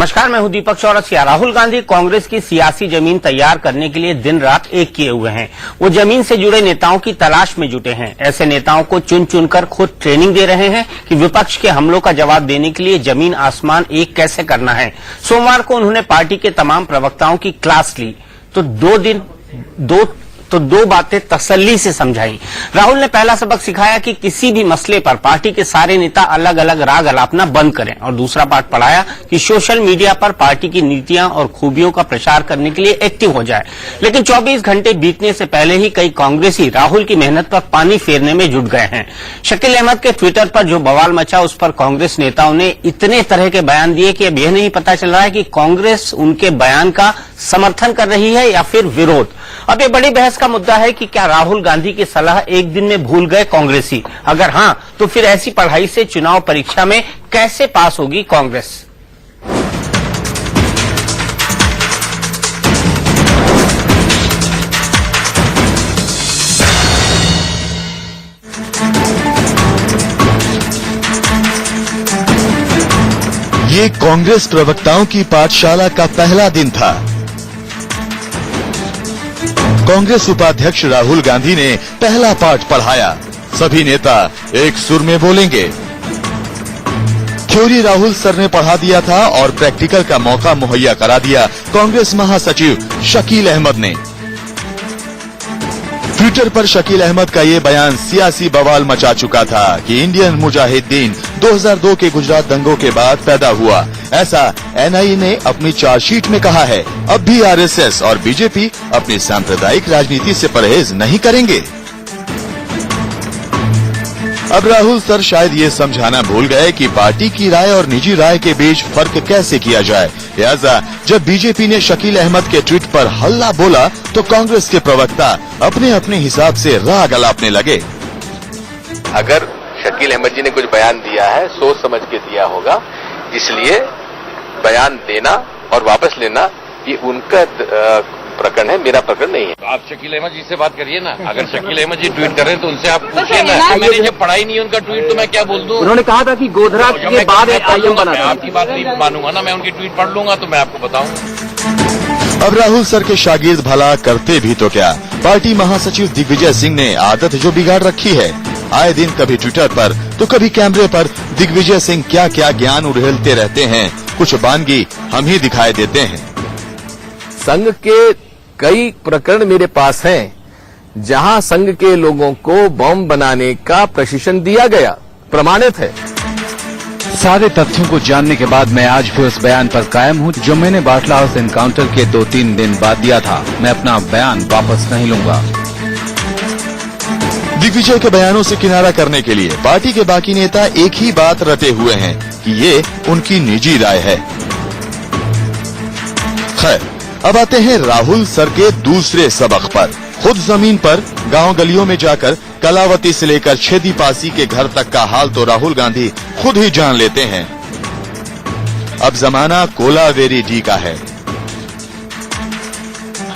नमस्कार, मैं हूं दीपक चौरसिया। राहुल गांधी कांग्रेस की सियासी जमीन तैयार करने के लिए दिन रात एक किए हुए हैं। वो जमीन से जुड़े नेताओं की तलाश में जुटे हैं। ऐसे नेताओं को चुन चुनकर खुद ट्रेनिंग दे रहे हैं कि विपक्ष के हमलों का जवाब देने के लिए जमीन आसमान एक कैसे करना है। सोमवार को उन्होंने पार्टी के तमाम प्रवक्ताओं की क्लास ली तो दो बातें तसल्ली से समझाई। राहुल ने पहला सबक सिखाया कि किसी भी मसले पर पार्टी के सारे नेता अलग अलग राग अलापना बंद करें, और दूसरा पाठ पढ़ाया कि सोशल मीडिया पर पार्टी की नीतियां और खूबियों का प्रचार करने के लिए एक्टिव हो जाए। लेकिन 24 घंटे बीतने से पहले ही कई कांग्रेसी राहुल की मेहनत पर पानी फेरने में जुट गए हैं। शकील अहमद के ट्विटर पर जो बवाल मचा, उस पर कांग्रेस नेताओं ने इतने तरह के बयान दिए कि अब यह नहीं पता चल रहा है कि कांग्रेस उनके बयान का समर्थन कर रही है या फिर विरोध। अब ये बड़ी बहस का मुद्दा है कि क्या राहुल गांधी की सलाह एक दिन में भूल गए कांग्रेसी? अगर हां, तो फिर ऐसी पढ़ाई से चुनाव परीक्षा में कैसे पास होगी कांग्रेस? ये कांग्रेस प्रवक्ताओं की पाठशाला का पहला दिन था। कांग्रेस उपाध्यक्ष राहुल गांधी ने पहला पाठ पढ़ाया। सभी नेता एक सुर में बोलेंगे। थ्योरी राहुल सर ने पढ़ा दिया था और प्रैक्टिकल का मौका मुहैया करा दिया कांग्रेस महासचिव शकील अहमद ने। ट्विटर पर शकील अहमद का ये बयान सियासी बवाल मचा चुका था कि इंडियन मुजाहिदीन 2002 के गुजरात दंगों के बाद पैदा हुआ। ऐसा एनआईए ने अपनी चार्जशीट में कहा है। अब भी आरएसएस और बीजेपी अपनी सांप्रदायिक राजनीति से परहेज नहीं करेंगे। अब राहुल सर शायद ये समझाना भूल गए कि पार्टी की राय और निजी राय के बीच फर्क कैसे किया जाए। लिहाजा जब बीजेपी ने शकील अहमद के ट्वीट पर हल्ला बोला तो कांग्रेस के प्रवक्ता अपने अपने हिसाब से राग अलापने लगे। अगर शकील अहमद जी ने कुछ बयान दिया है, सोच समझ के दिया होगा, इसलिए बयान देना और वापस लेना ये उनका प्रकरण है, मेरा प्रकरण नहीं है। आप शकील अहमद जी से बात करिए ना। अगर शकील अहमद जी ट्वीट कर रहे हैं तो उनसे आप पूछिए ना। मैंने जब पढ़ाई नहीं उनका ट्वीट तो मैं क्या बोल दूं? उन्होंने कहा था कि गोधरा के बाद एक आईएम बना। मैं आपकी बात नहीं मानूंगा ना, मैं उनकी ट्वीट पढ़ लूंगा तो मैं आपको बताऊं। अब राहुल सर के शागिर्द भला करते भी तो क्या। पार्टी महासचिव दिग्विजय सिंह ने आदत जो बिगाड़ रखी है, आए दिन कभी ट्विटर पर तो कभी कैमरे पर दिग्विजय सिंह क्या क्या ज्ञान उड़ेलते रहते हैं। कुछ बानगी हम ही दिखाई देते हैं। संघ के कई प्रकरण मेरे पास हैं जहां संघ के लोगों को बम बनाने का प्रशिक्षण दिया गया, प्रमाणित है। सारे तथ्यों को जानने के बाद मैं आज भी उस बयान पर कायम हूं जो मैंने बाटला हाउस एनकाउंटर के 2-3 दिन बाद दिया था। मैं अपना बयान वापस नहीं लूंगा। दिग्विजय के बयानों से किनारा करने के लिए पार्टी के बाकी नेता एक ही बात रटे हुए हैं कि ये उनकी निजी राय है। खैर, अब आते हैं राहुल सर के दूसरे सबक पर। खुद जमीन पर गांव गलियों में जाकर कलावती से लेकर छेदी पासी के घर तक का हाल तो राहुल गांधी खुद ही जान लेते हैं। अब जमाना कोलावेरी डी का है।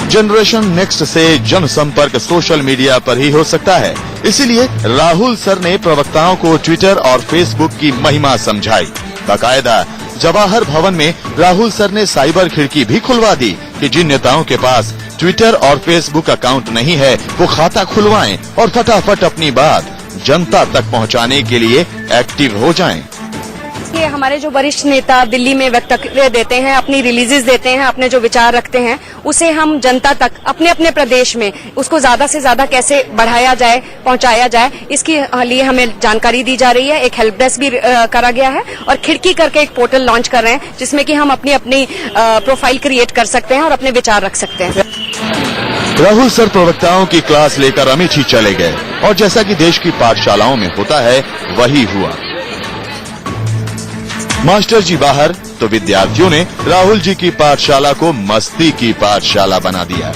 जनरेशन नेक्स्ट से जनसंपर्क सोशल मीडिया पर ही हो सकता है। इसीलिए राहुल सर ने प्रवक्ताओं को ट्विटर और फेसबुक की महिमा समझाई। बाकायदा जवाहर भवन में राहुल सर ने साइबर खिड़की भी खुलवा दी कि जिन नेताओं के पास ट्विटर और फेसबुक अकाउंट नहीं है वो खाता खुलवाएं और फटाफट अपनी बात जनता तक पहुंचाने के लिए एक्टिव हो जाएं। ये हमारे जो वरिष्ठ नेता दिल्ली में वक्तव्य देते हैं, अपनी रिलीजेस देते हैं, अपने जो विचार रखते हैं, उसे हम जनता तक अपने अपने प्रदेश में उसको ज्यादा से ज्यादा कैसे बढ़ाया जाए, पहुंचाया जाए, इसके लिए हमें जानकारी दी जा रही है। एक हेल्प डेस्क भी करा गया है और खिड़की करके एक पोर्टल लॉन्च कर रहे हैं जिसमें कि हम अपनी अपनी प्रोफाइल क्रिएट कर सकते हैं और अपने विचार रख सकते हैं। राहुल सर प्रवक्ताओं की क्लास लेकर अमेठी चले गए और जैसा कि देश की पाठशालाओं में होता है वही हुआ। मास्टर जी बाहर तो विद्यार्थियों ने राहुल जी की पाठशाला को मस्ती की पाठशाला बना दिया।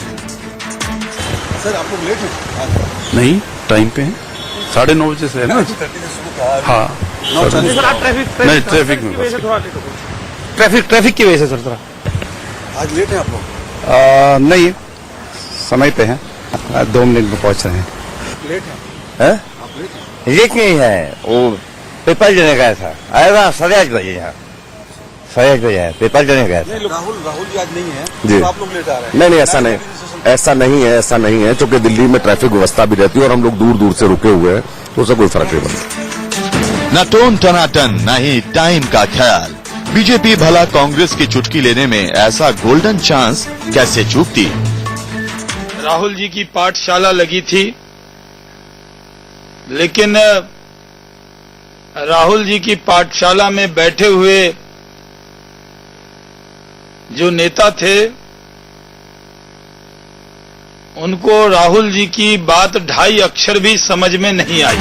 सर आप लोग लेट हैं? नहीं, टाइम पे है। 9:30 बजे से है ना। हाँ नहीं, ट्रैफिक में ट्रैफिक की वजह से सर थोड़ा आज लेट है आप लोग? नहीं, समय पे है। 2 मिनट में पहुंच रहे हैं। लेट है? आप लेट हैं? लेट नहीं है, वो पेपर देने गया था, आएगा 8:30 बजे यहाँ। सही गया है, पेपर देने गया था। राहुल जी आज नहीं है जी। तो आप लोग लेट आ रहे हैं। नहीं ऐसा नहीं है क्योंकि दिल्ली में ट्रैफिक व्यवस्था भी रहती है और हम लोग दूर दूर से रुके हुए हैं, तो उससे कोई फर्क नहीं पड़ता। न टोन टनाटन न ही टाइम का ख्याल। बीजेपी भला कांग्रेस की चुटकी लेने में ऐसा गोल्डन चांस कैसे चूकती। राहुल जी की पाठशाला लगी थी, लेकिन राहुल जी की पाठशाला में बैठे हुए जो नेता थे उनको राहुल जी की बात 2.5 अक्षर भी समझ में नहीं आई।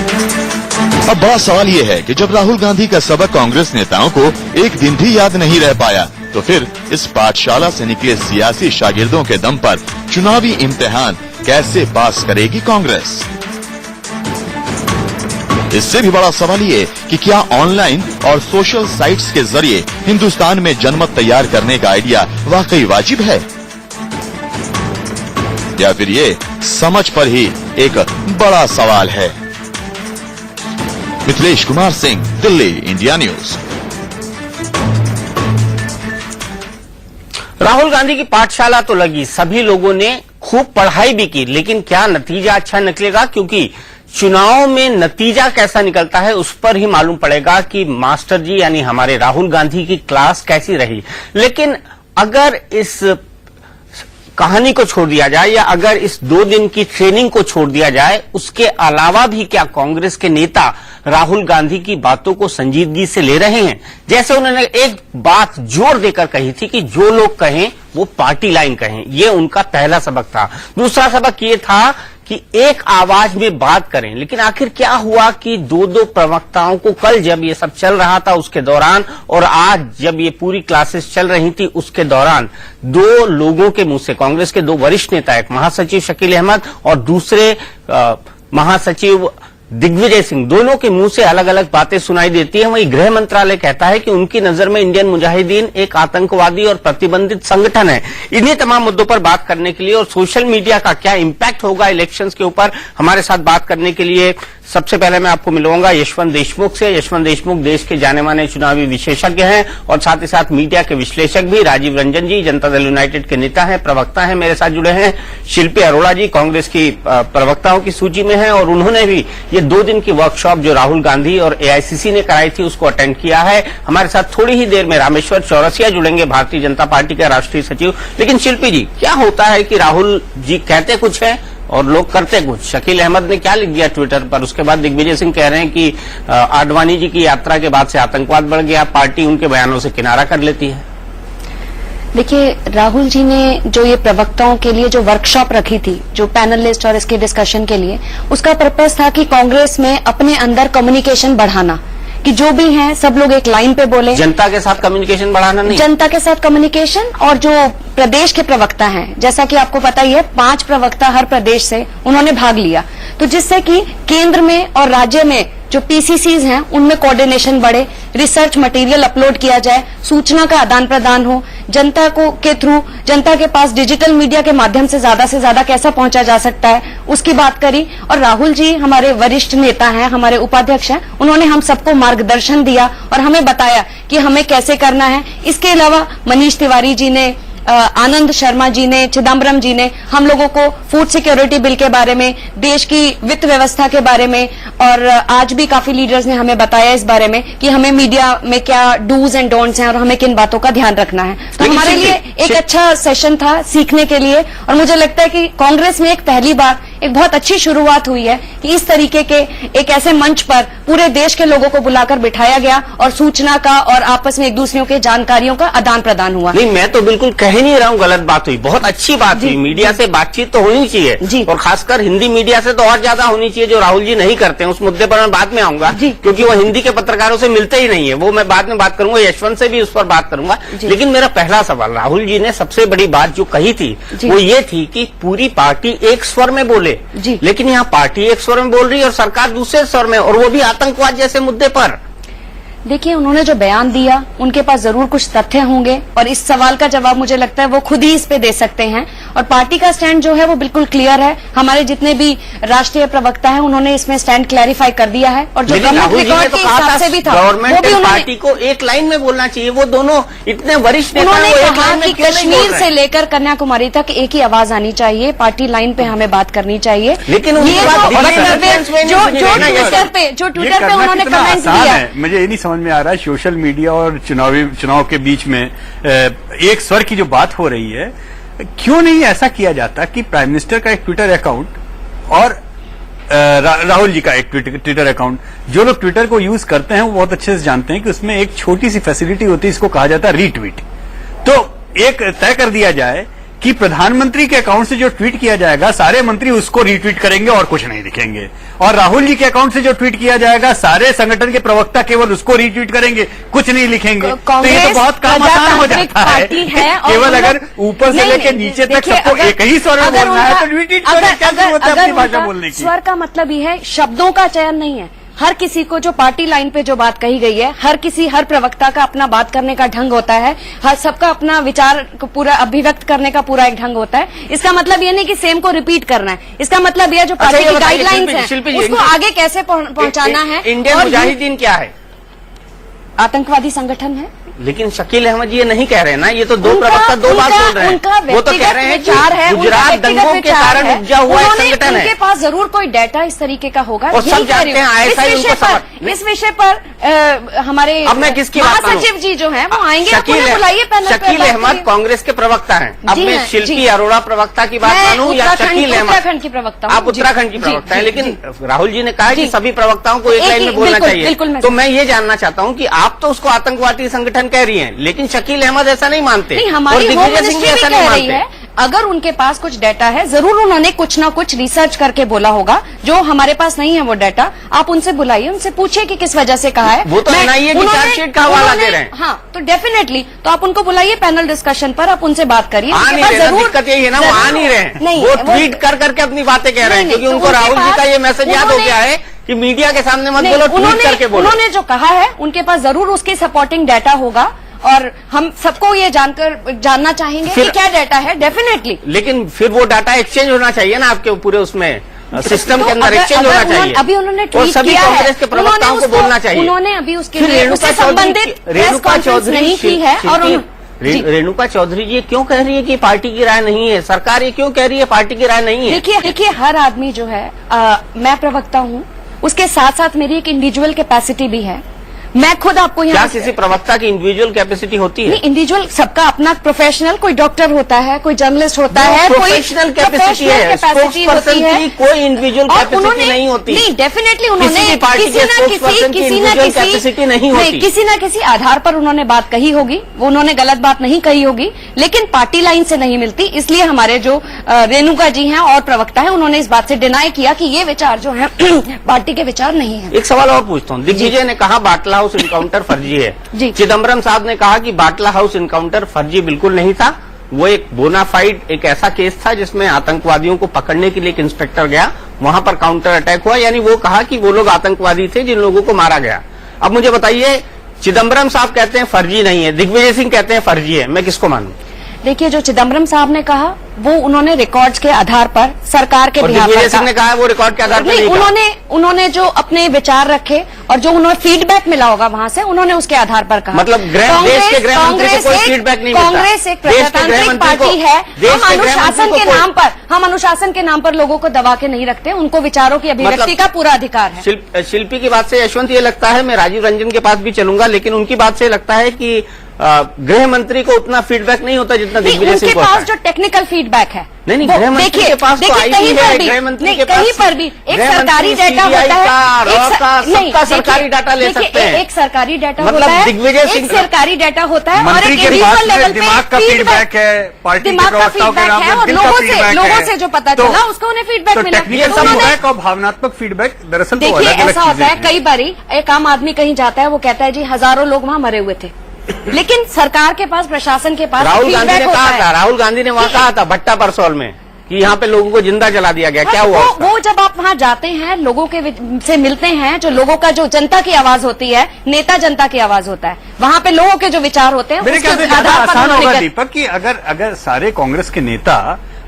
अब बड़ा सवाल ये है कि जब राहुल गांधी का सबक कांग्रेस नेताओं को एक दिन भी याद नहीं रह पाया, तो फिर इस पाठशाला से निकले सियासी शागिर्दों के दम पर चुनावी इम्तिहान कैसे पास करेगी कांग्रेस। इससे भी बड़ा सवाल ये कि क्या ऑनलाइन और सोशल साइट्स के जरिए हिंदुस्तान में जनमत तैयार करने का आइडिया वाकई वाजिब है, या फिर ये समझ पर ही एक बड़ा सवाल है। Mithilesh Kumar Singh, Delhi, India news. राहुल गांधी की पाठशाला तो लगी, सभी लोगों ने खूब पढ़ाई भी की, लेकिन क्या नतीजा अच्छा निकलेगा? क्योंकि चुनाव में नतीजा कैसा निकलता है उस पर ही मालूम पड़ेगा कि मास्टर जी यानी हमारे राहुल गांधी की क्लास कैसी रही। लेकिन अगर इस कहानी को छोड़ दिया जाए या अगर इस 2 दिन की ट्रेनिंग को छोड़ दिया जाए, उसके अलावा भी क्या कांग्रेस के नेता राहुल गांधी की बातों को संजीदगी से ले रहे हैं? जैसे उन्होंने एक बात जोर देकर कही थी कि जो लोग कहें वो पार्टी लाइन कहें, ये उनका पहला सबक था। दूसरा सबक ये था कि एक आवाज में बात करें। लेकिन आखिर क्या हुआ कि 2 प्रवक्ताओं को कल जब ये सब चल रहा था उसके दौरान और आज जब ये पूरी क्लासेस चल रही थी उसके दौरान 2 लोगों के मुंह से, कांग्रेस के 2 वरिष्ठ नेता, एक महासचिव शकील अहमद और दूसरे महासचिव दिग्विजय सिंह, दोनों के मुंह से अलग अलग बातें सुनाई देती है। वहीं गृह मंत्रालय कहता है कि उनकी नजर में इंडियन मुजाहिदीन एक आतंकवादी और प्रतिबंधित संगठन है। इन्हीं तमाम मुद्दों पर बात करने के लिए और सोशल मीडिया का क्या इंपैक्ट होगा इलेक्शंस के ऊपर, हमारे साथ बात करने के लिए सबसे पहले मैं आपको मिलवाऊंगा यशवंत देशमुख से। यशवंत देशमुख देश के जाने माने चुनावी विशेषज्ञ हैं और साथ ही साथ मीडिया के विश्लेषक भी। राजीव रंजन जी जनता दल यूनाइटेड के नेता हैं, प्रवक्ता हैं, मेरे साथ जुड़े हैं। शिल्पी अरोड़ा जी कांग्रेस की प्रवक्ताओं की सूची में हैं और उन्होंने भी ये 2 दिन की वर्कशॉप जो राहुल गांधी और एआईसीसी ने कराई थी उसको अटेंड किया है। हमारे साथ थोड़ी ही देर में रामेश्वर चौरसिया जुड़ेंगे, भारतीय जनता पार्टी के राष्ट्रीय सचिव। लेकिन शिल्पी जी, क्या होता है कि राहुल जी कहते कुछ है और लोग करते कुछ? शकील अहमद ने क्या लिख दिया ट्विटर पर, उसके बाद दिग्विजय सिंह कह रहे हैं कि आडवाणी जी की यात्रा के बाद से आतंकवाद बढ़ गया, पार्टी उनके बयानों से किनारा कर लेती है। देखिए, राहुल जी ने जो ये प्रवक्ताओं के लिए जो वर्कशॉप रखी थी, जो पैनलिस्ट और इसके डिस्कशन के लिए, उसका पर्पस था कि कांग्रेस में अपने अंदर कम्युनिकेशन बढ़ाना, कि जो भी हैं सब लोग एक लाइन पे बोले। जनता के साथ कम्युनिकेशन बढ़ाना नहीं, जनता के साथ कम्युनिकेशन। और जो प्रदेश के प्रवक्ता हैं, जैसा कि आपको पता ही है 5 प्रवक्ता हर प्रदेश से उन्होंने भाग लिया, तो जिससे कि केंद्र में और राज्य में जो पीसीसीज हैं उनमें कोऑर्डिनेशन बढ़े, रिसर्च मटेरियल अपलोड किया जाए, सूचना का आदान प्रदान हो, जनता को के थ्रू जनता के पास डिजिटल मीडिया के माध्यम से ज्यादा कैसा पहुंचा जा सकता है उसकी बात करी। और राहुल जी हमारे वरिष्ठ नेता हैं, हमारे उपाध्यक्ष हैं, उन्होंने हम सबको मार्गदर्शन दिया और हमें बताया कि हमें कैसे करना है। इसके अलावा मनीष तिवारी जी ने, आनंद शर्मा जी ने, चिदम्बरम जी ने हम लोगों को फूड सिक्योरिटी बिल के बारे में, देश की वित्त व्यवस्था के बारे में, और आज भी काफी लीडर्स ने हमें बताया इस बारे में कि हमें मीडिया में क्या डूज एंड डोंट्स हैं और हमें किन बातों का ध्यान रखना है। तो हमारे लिए एक अच्छा सेशन था सीखने के लिए, और मुझे लगता है कि कांग्रेस में एक पहली बार एक बहुत अच्छी शुरुआत हुई है कि इस तरीके के एक ऐसे मंच पर पूरे देश के लोगों को बुलाकर बिठाया गया और सूचना का और आपस में एक दूसरे के जानकारियों का आदान प्रदान हुआ। नहीं, मैं तो बिल्कुल कह नहीं रहा हूँ गलत बात हुई, बहुत अच्छी बात हुई। मीडिया से बातचीत तो होनी चाहिए और खासकर हिंदी मीडिया से तो और ज्यादा होनी चाहिए, जो राहुल जी नहीं करते हैं। उस मुद्दे पर मैं बाद में आऊंगा क्योंकि वो हिंदी के पत्रकारों से मिलते ही नहीं है, वो मैं बाद में बात करूंगा, यशवंत से भी उस पर बात करूंगा। लेकिन मेरा पहला सवाल, राहुल जी ने सबसे बड़ी बात जो कही थी वो ये थी कि पूरी पार्टी एक स्वर में बोले, लेकिन यहाँ पार्टी एक स्वर में बोल रही है और सरकार दूसरे स्वर में, और वो भी आतंकवाद जैसे मुद्दे पर। देखिए, उन्होंने जो बयान दिया उनके पास जरूर कुछ तथ्य होंगे और इस सवाल का जवाब मुझे लगता है वो खुद ही इस पे दे सकते हैं। और पार्टी का स्टैंड जो है वो बिल्कुल क्लियर है। हमारे जितने भी राष्ट्रीय प्रवक्ता हैं उन्होंने इसमें स्टैंड क्लैरिफाई कर दिया है, और जो लेकिन राहुल जी ने रिकॉर्ड तो के कहा हिसाब था से भी था वो गवर्नमेंट भी उन्होंने पार्टी को एक लाइन में बोलना चाहिए। वो दोनों इतने वरिष्ठ नेता उन्होंने हैं, वो एक कहा लाइन में कि क्यों नहीं बोल कश्मीर रहे से हैं? लेकर कन्याकुमारी तक एक ही आवाज आनी चाहिए, पार्टी लाइन पे हमें बात करनी चाहिए। लेकिन उनकी ये बात जो दिल्ली में वक्तव्य influence में जो नहीं जो सुनी गई। ट्विटर पे उन्होंने कमेंट दिया, मुझे ये नहीं समझ में आ रहा है सोशल मीडिया और चुनाव के बीच में एक स्वर की जो बात हो रही है, क्यों नहीं ऐसा किया जाता कि प्राइम मिनिस्टर का एक ट्विटर अकाउंट और राहुल जी का एक ट्विटर अकाउंट, जो लोग ट्विटर को यूज करते हैं वो बहुत अच्छे से जानते हैं कि उसमें एक छोटी सी फैसिलिटी होती है, इसको कहा जाता है रीट्वीट। तो एक तय कर दिया जाए कि प्रधानमंत्री के अकाउंट से जो ट्वीट किया जाएगा सारे मंत्री उसको रीट्वीट करेंगे और कुछ नहीं लिखेंगे, और राहुल जी के अकाउंट से जो ट्वीट किया जाएगा सारे संगठन के प्रवक्ता केवल उसको रीट्वीट करेंगे, कुछ नहीं लिखेंगे। तो ये तो बहुत काम आसान हो जाता है। केवल अगर ऊपर से लेकर नीचे तक सबको एक ही स्वर में बोलना है तो रीट्वीट करें, क्या जरूरत है अपनी भाषा बोलने की? स्वर का मतलब ये है, शब्दों का चयन नहीं है। हर किसी को जो पार्टी लाइन पे जो बात कही गई है, हर प्रवक्ता का अपना बात करने का ढंग होता है, हर सबका अपना विचार को पूरा अभिव्यक्त करने का पूरा एक ढंग होता है। इसका मतलब ये नहीं कि सेम को रिपीट करना है, इसका मतलब ये जो पार्टी की गाइडलाइंस है उसको आगे कैसे पहुंचाना है। इंडियन मुजाहिदीन क्या है? आतंकवादी संगठन है। लेकिन शकील अहमद ये नहीं कह रहे ना, ये तो दो प्रवक्ता दो बात बोल रहे हैं। वो तो कह रहे हैं कि गुजरात दंगों के कारण उपजा हुआ एक संगठन है। उनके पास जरूर कोई डाटा इस तरीके का होगा, और सब जानते हैं ISI उनको समझ। इस विषय पर हमारे अब मैं किसकी बात करूं? महासचिव जी जो हैं वो आएंगे, आप उन्हें बुलाइए पैनल पे। शकील अहमद कांग्रेस के प्रवक्ता हैं। अब जी मैं हैं, शिल्पी जी। अरोड़ा प्रवक्ता की बात मानूं या शकील अहमद? उत्तराखंड की प्रवक्ता हूं। आप उत्तराखंड की जी, प्रवक्ता है, जी, लेकिन जी। राहुल जी ने कहा कि जी। सभी प्रवक्ताओं को एक एक लाइन ही- में बोलना बिल्कुल, चाहिए। बिल्कुल मैं तो मैं ये जानना चाहता हूं कि आप तो उसको आतंकवादी संगठन कह रही हैं, लेकिन शकील अहमद ऐसा नहीं मानते, नहीं, और हमारी होम दिग्विजय सिंह भी मिनिस्ट्री भी ऐसा कह नहीं रही है। मानते। अगर उनके पास कुछ डाटा है, जरूर उन्होंने कुछ ना कुछ रिसर्च करके बोला होगा, जो हमारे पास नहीं है वो डाटा। आप उनसे बुलाइए, उनसे पूछिए कि किस वजह से कहा है। वो तो NIA की चार्जशीट का हवाला दे रहे हैं। हाँ, तो डेफिनेटली तो आप उनको बुलाइए पैनल डिस्कशन पर, आप उनसे बात करिए। आ उनके नहीं पास रहे ना, जरूर- दिक्कत यही है ना, वो आ नहीं रहे हैं। नहीं, वो ट्वीट कर करके अपनी बातें कह रहे हैं, नहीं, क्योंकि तो उनको उनके राहुल जी पास- का ये मैसेज याद हो उन्होंने- गया है कि मीडिया के सामने मत नहीं, बोलो, ट्वीट करके बोलो। उन्होंने जो कहा है उनके पास जरूर उसकी सपोर्टिंग डाटा होगा, और हम सबको ये जानना चाहेंगे कि क्या डाटा है, डेफिनेटली। लेकिन फिर वो डाटा एक्सचेंज होना चाहिए ना आपके पूरे उसमें सिस्टम तो के अंदर एक्सचेंज होना चाहिए। अभी उन्होंने और ट्वीट सभी किया है, कांग्रेस के प्रवक्ताओं को बोलना चाहिए। उन्होंने अभी उसके फिर लिए रेणुका उससे चौधरी संबंधित प्रेस कॉन्फ्रेंस नहीं की है, और रेणुका चौधरी जी क्यों कह रही है कि पार्टी की राय नहीं है? सरकार ये क्यों कह रही है पार्टी की राय नहीं है? देखिए हर आदमी जो है, मैं प्रवक्ता हूँ, उसके साथ साथ मेरी एक इंडिविजुअल कैपेसिटी भी है। मैं खुद आपको क्या यहाँ किसी प्रवक्ता की इंडिविजुअल कैपेसिटी होती है? नहीं, इंडिविजुअल सबका अपना प्रोफेशनल, कोई डॉक्टर होता है, कोई जर्नलिस्ट होता है, कोई प्रोफेशनल कैपेसिटी है, स्पोक्सपर्सन की कोई इंडिविजुअल और कैपेसिटी उन्होंने नहीं होती। नहीं, डेफिनेटली उन्होंने किसी भी पार्टी के स्पोक्सपर्सन की इंडिविजुअल कैपेसिटी नहीं होती। किसी न किसी आधार पर उन्होंने बात कही होगी, वो उन्होंने गलत बात नहीं कही होगी, लेकिन पार्टी लाइन से नहीं मिलती। इसलिए हमारे जो रेणुका जी हैं और प्रवक्ता है, उन्होंने इस बात से डिनाई किया कि ये विचार जो है पार्टी के विचार नहीं है। एक सवाल और पूछता हूँ। दिग्विजय ने कहा बाटला हाउस इनकाउंटर फर्जी है। जी। चिदम्बरम साहब ने कहा कि बाटला हाउस इनकाउंटर फर्जी बिल्कुल नहीं था, वो एक बोनाफाइड एक ऐसा केस था जिसमें आतंकवादियों को पकड़ने के लिए एक इंस्पेक्टर गया, वहां पर काउंटर अटैक हुआ, यानी वो कहा कि वो लोग आतंकवादी थे जिन लोगों को मारा गया। अब मुझे बताइए, चिदम्बरम साहब कहते हैं फर्जी नहीं है, दिग्विजय सिंह कहते हैं फर्जी है, मैं किसको मानूं? देखिए, जो चिदम्बरम साहब ने कहा वो उन्होंने रिकॉर्ड्स के आधार पर सरकार के बिहाफ पर दिग्विजय सिंह ने कहा वो रिकॉर्ड के आधार पर नहीं कहा। उन्होंने जो अपने विचार रखे और जो उन्होंने फीडबैक मिला होगा वहां से, उन्होंने उसके आधार पर कहा। मतलब देश के गृह मंत्री को कोई फीडबैक नहीं मिलता। कांग्रेस एक प्रजातांत्रिक पार्टी है, हम अनुशासन के नाम पर लोगों को दबा के नहीं रखते, उनको विचारों की अभिव्यक्ति का पूरा अधिकार है। शिल्पी की बात से यशवंत ये लगता है, मैं राजीव रंजन के पास भी चलूंगा, लेकिन उनकी बात से लगता है कि गृह मंत्री को उतना फीडबैक नहीं होता जितना दिग्विजय सिंह को होता है। उनके पास जो टेक्निकल फीडबैक है, नहीं, गृह मंत्री के पास तो आई कहीं है, पर भी गृह मंत्री के कहीं पास पर भी एक सरकारी डाटा होता है, सबका सरकारी डाटा ले सकते हैं। एक सरकारी डाटा मतलब होता है, दिग्विजय सिंह एक सरकारी डाटा होता है, और मंत्री एक के इंडिविजुअल पास लेवल पे दिमाग का फीडबैक है, पार्टी के दिमाग का प्रवक्ताओं के फीडबैक नाम है, पर और दिल का फीडबैक है। लोगों से जो पता चला उसको उन्हें फीडबैक मिला। टेक्निकल फीडबैक और भावनात्मक फीडबैक दरअसल तो देखिए, अलग-अलग ऐसा होता चीजें है, हैं। कई बारी एक आम आदमी कहीं जाता है, वो कहता है जी हजारों लोग वहां मरे हुए थे, लेकिन सरकार के पास, प्रशासन के पास राहुल गांधी ने फीडबैक कहा होता था, है। राहुल गांधी ने वहां कहा था भट्टा परसौल में कि यहाँ पे लोगों को जिंदा जला दिया गया, क्या हुआ उसका? वो जब आप वहां जाते हैं, लोगों के से मिलते हैं, जो लोगों का जो जनता की आवाज होती है, नेता जनता की आवाज होता है, वहां पे लोगों के जो विचार होते हैं मेरे ख्याल से उसके ज्यादा आधार पर आसान होगा उन्होंने दीपक कि अगर सारे कांग्रेस के नेता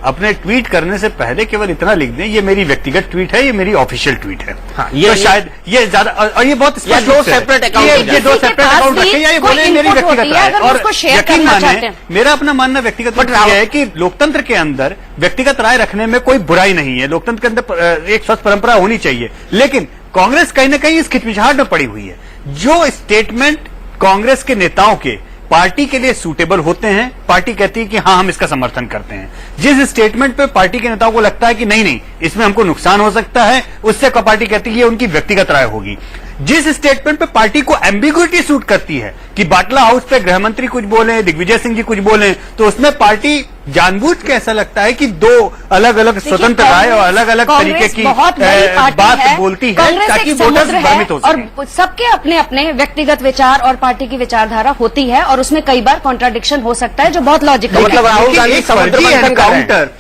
अपने ट्वीट करने से पहले केवल इतना लिख दें, ये मेरी व्यक्तिगत ट्वीट है, ये मेरी ऑफिशियल ट्वीट है। हाँ, तो शायद ये ज्यादा, और ये बहुत स्पष्ट दो रूप से है। सेपरेट अकाउंट ये दो सेपरेट अकाउंट रखे, या ये बोले मेरी व्यक्तिगत राय। और यकीन माने, मेरा अपना मानना व्यक्तिगत रूप से है कि लोकतंत्र के अंदर व्यक्तिगत राय रखने में कोई बुराई नहीं है, लोकतंत्र के अंदर एक स्वस्थ परंपरा होनी चाहिए। लेकिन कांग्रेस कहीं ना कहीं इस खिचमिचाहट में पड़ी हुई है। जो स्टेटमेंट कांग्रेस के नेताओं के पार्टी के लिए सूटेबल होते हैं, पार्टी कहती है कि हाँ हम इसका समर्थन करते हैं। जिस स्टेटमेंट पे पार्टी के नेताओं को लगता है कि नहीं नहीं इसमें हमको नुकसान हो सकता है, उससे पार्टी कहती है ये उनकी व्यक्तिगत राय होगी। जिस स्टेटमेंट पे पार्टी को एम्बिग्युइटी सूट करती है कि बाटला हाउस पे गृह मंत्री कुछ बोले, दिग्विजय सिंह जी कुछ बोले, तो उसमें पार्टी जानबूझ के ऐसा लगता है कि दो अलग अलग स्वतंत्र राय और अलग अलग तरीके की बात बोलती है ताकि वोटर्स भ्रमित हो सके। और सबके अपने अपने व्यक्तिगत विचार और पार्टी की विचारधारा होती है, और उसमें कई बार कॉन्ट्राडिक्शन हो सकता है जो बहुत लॉजिकल है। मतलब राहुल गांधी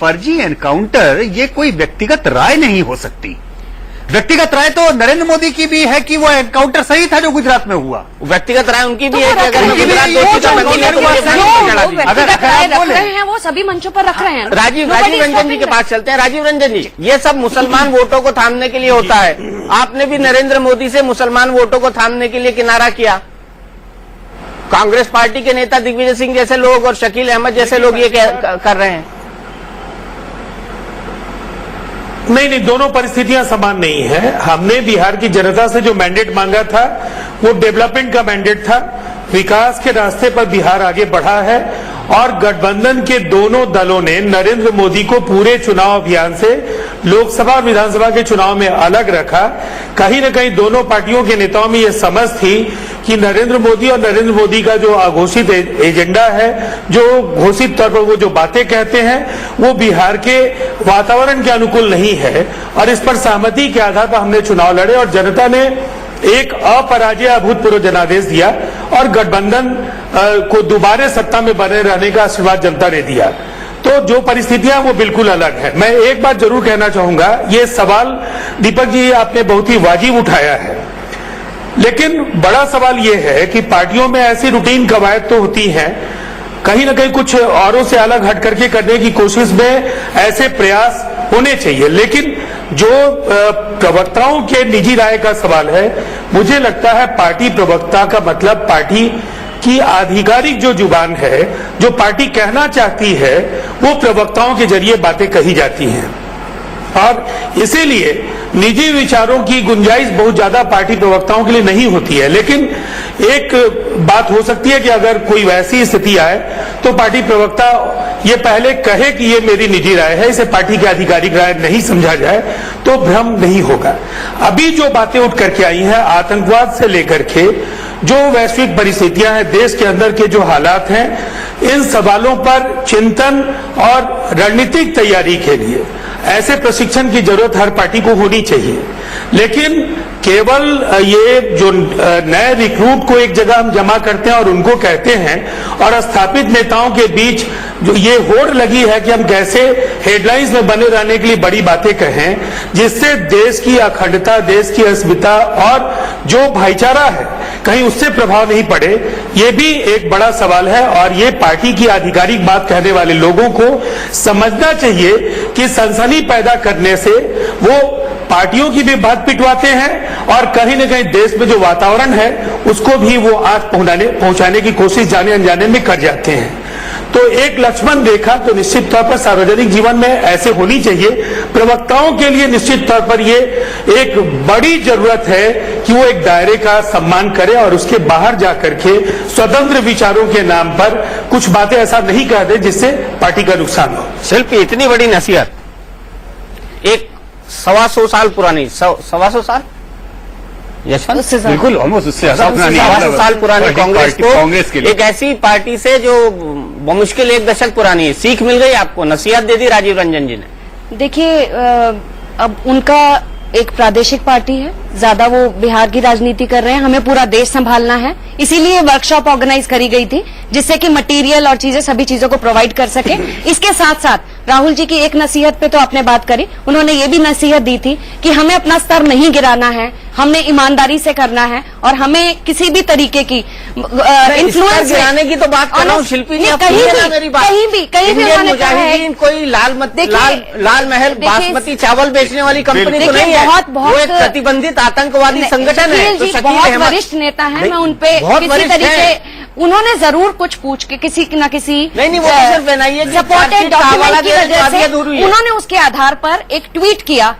फर्जी एनकाउंटर ये कोई व्यक्तिगत राय नहीं हो सकती। व्यक्तिगत राय तो नरेंद्र मोदी की भी है कि वो एनकाउंटर सही था जो गुजरात में हुआ। व्यक्तिगत राय उनकी भी है कि अगर हैं वो सभी मंचों पर रख रहे हैं। राजीव रंजन जी के पास चलते हैं। राजीव रंजन जी, ये सब मुसलमान वोटों को थामने के लिए होता है। आपने भी नरेंद्र मोदी से मुसलमान वोटों को थामने के लिए किनारा किया। कांग्रेस पार्टी के नेता दिग्विजय सिंह जैसे लोग और शकील अहमद जैसे लोग ये कर रहे हैं। नहीं, दोनों परिस्थितियां समान नहीं है। हमने बिहार की जनता से जो मैंडेट मांगा था वो डेवलपमेंट का मैंडेट था। विकास के रास्ते पर बिहार आगे बढ़ा है और गठबंधन के दोनों दलों ने नरेंद्र मोदी को पूरे चुनाव अभियान से लोकसभा और विधानसभा के चुनाव में अलग रखा। कहीं न कहीं दोनों पार्टियों के नेताओं में ये समझ थी कि नरेंद्र मोदी और नरेंद्र मोदी का जो अघोषित एजेंडा है, जो घोषित तौर पर वो जो बातें कहते हैं, वो बिहार के वातावरण के अनुकूल नहीं है। और इस पर सहमति के आधार पर हमने चुनाव लड़े और जनता ने एक अपराजय अभूतपूर्व जनादेश दिया और गठबंधन को दोबारा सत्ता में बने रहने का आशीर्वाद जनता ने दिया। तो जो परिस्थितियां वो बिल्कुल अलग है। मैं एक बात जरूर कहना चाहूंगा, ये सवाल दीपक जी आपने बहुत ही वाजिब उठाया है, लेकिन बड़ा सवाल ये है कि पार्टियों में ऐसी रूटीन कवायद तो होती हैं, कहीं ना कहीं कुछ औरों से अलग हट करके करने की कोशिश में ऐसे प्रयास होने चाहिए। लेकिन जो प्रवक्ताओं के निजी राय का सवाल है, मुझे लगता है पार्टी प्रवक्ता का मतलब पार्टी की आधिकारिक जो जुबान है, जो पार्टी कहना चाहती है, वो प्रवक्ताओं के जरिए बातें कही जाती हैं। और इसीलिए निजी विचारों की गुंजाइश बहुत ज्यादा पार्टी प्रवक्ताओं के लिए नहीं होती है। लेकिन एक बात हो सकती है कि अगर कोई वैसी स्थिति आए तो पार्टी प्रवक्ता ये पहले कहे कि ये मेरी निजी राय है, इसे पार्टी की आधिकारिक राय नहीं समझा जाए तो भ्रम नहीं होगा। अभी जो बातें उठ करके आई हैं, आतंकवाद से लेकर के जो वैश्विक परिस्थितियां हैं, देश के अंदर के जो हालात हैं, इन सवालों पर चिंतन और रणनीतिक तैयारी के लिए ऐसे प्रशिक्षण की जरूरत हर पार्टी को होनी चाहिए। लेकिन केवल ये जो नए रिक्रूट को एक जगह हम जमा करते हैं और उनको कहते हैं, और स्थापित नेताओं के बीच जो ये होड़ लगी है कि हम कैसे हेडलाइंस में बने रहने के लिए बड़ी बातें कहें, जिससे देश की अखंडता, देश की अस्मिता और जो भाईचारा है कहीं उससे प्रभाव नहीं पड़े, ये भी एक बड़ा सवाल है। और ये पार्टी की आधिकारिक बात कहने वाले लोगों को समझना चाहिए कि सनसनी पैदा करने से वो पार्टियों की भी बात पिटवाते हैं और कहीं न कहीं देश में जो वातावरण है उसको भी वो आग पहुंचाने की कोशिश जाने अनजाने में कर जाते हैं। तो एक लक्ष्मण रेखा तो निश्चित तौर पर सार्वजनिक जीवन में ऐसे होनी चाहिए। प्रवक्ताओं के लिए निश्चित तौर पर ये एक बड़ी जरूरत है कि वो एक दायरे का सम्मान करें और उसके बाहर जाकर के स्वतंत्र विचारों के नाम पर कुछ बातें ऐसा नहीं कह दे जिससे पार्टी का नुकसान हो। शिल्पी, इतनी बड़ी नसीहत, एक 125 साल पुरानी, 125 साल यशवंत, बिल्कुल ऑलमोस्ट उससे 125 साल पुरानी कांग्रेस के लिए एक ऐसी पार्टी से जो मुश्किल 1 दशक पुरानी है, सीख मिल गई आपको, नसीहत दे दी राजीव रंजन जी ने। देखिए, अब उनका एक प्रादेशिक पार्टी है ज्यादा वो बिहार की राजनीति कर रहे हैं। हमें पूरा देश संभालना है, इसीलिए वर्कशॉप ऑर्गेनाइज करी गई थी जिससे कि मटेरियल और चीजें सभी चीजों को प्रोवाइड कर सके। इसके साथ साथ राहुल जी की एक नसीहत पे तो आपने बात करी, उन्होंने ये भी नसीहत दी थी कि हमें अपना स्तर नहीं गिराना है, हमने ईमानदारी से करना है और हमें किसी भी तरीके की इन्फ्लुएंस गिराने की तो बात कर रहा हूँ शिल्पी जी, कहीं भी उन्होंने कहा है कोई लाल महल बासमती चावल बेचने वाली कंपनी तो नहीं है, वो एक प्रतिबंधित आतंकवादी संगठन है। जी बहुत वरिष्ठ नेता है, मैं उनपे किसी तरीके उन्होंने जरूर कुछ पूछ के किसी न किसी नहीं वो तो सिर्फ सपोर्टेड डॉक्यूमेंट की वजह से उन्होंने उसके आधार पर एक ट्वीट किया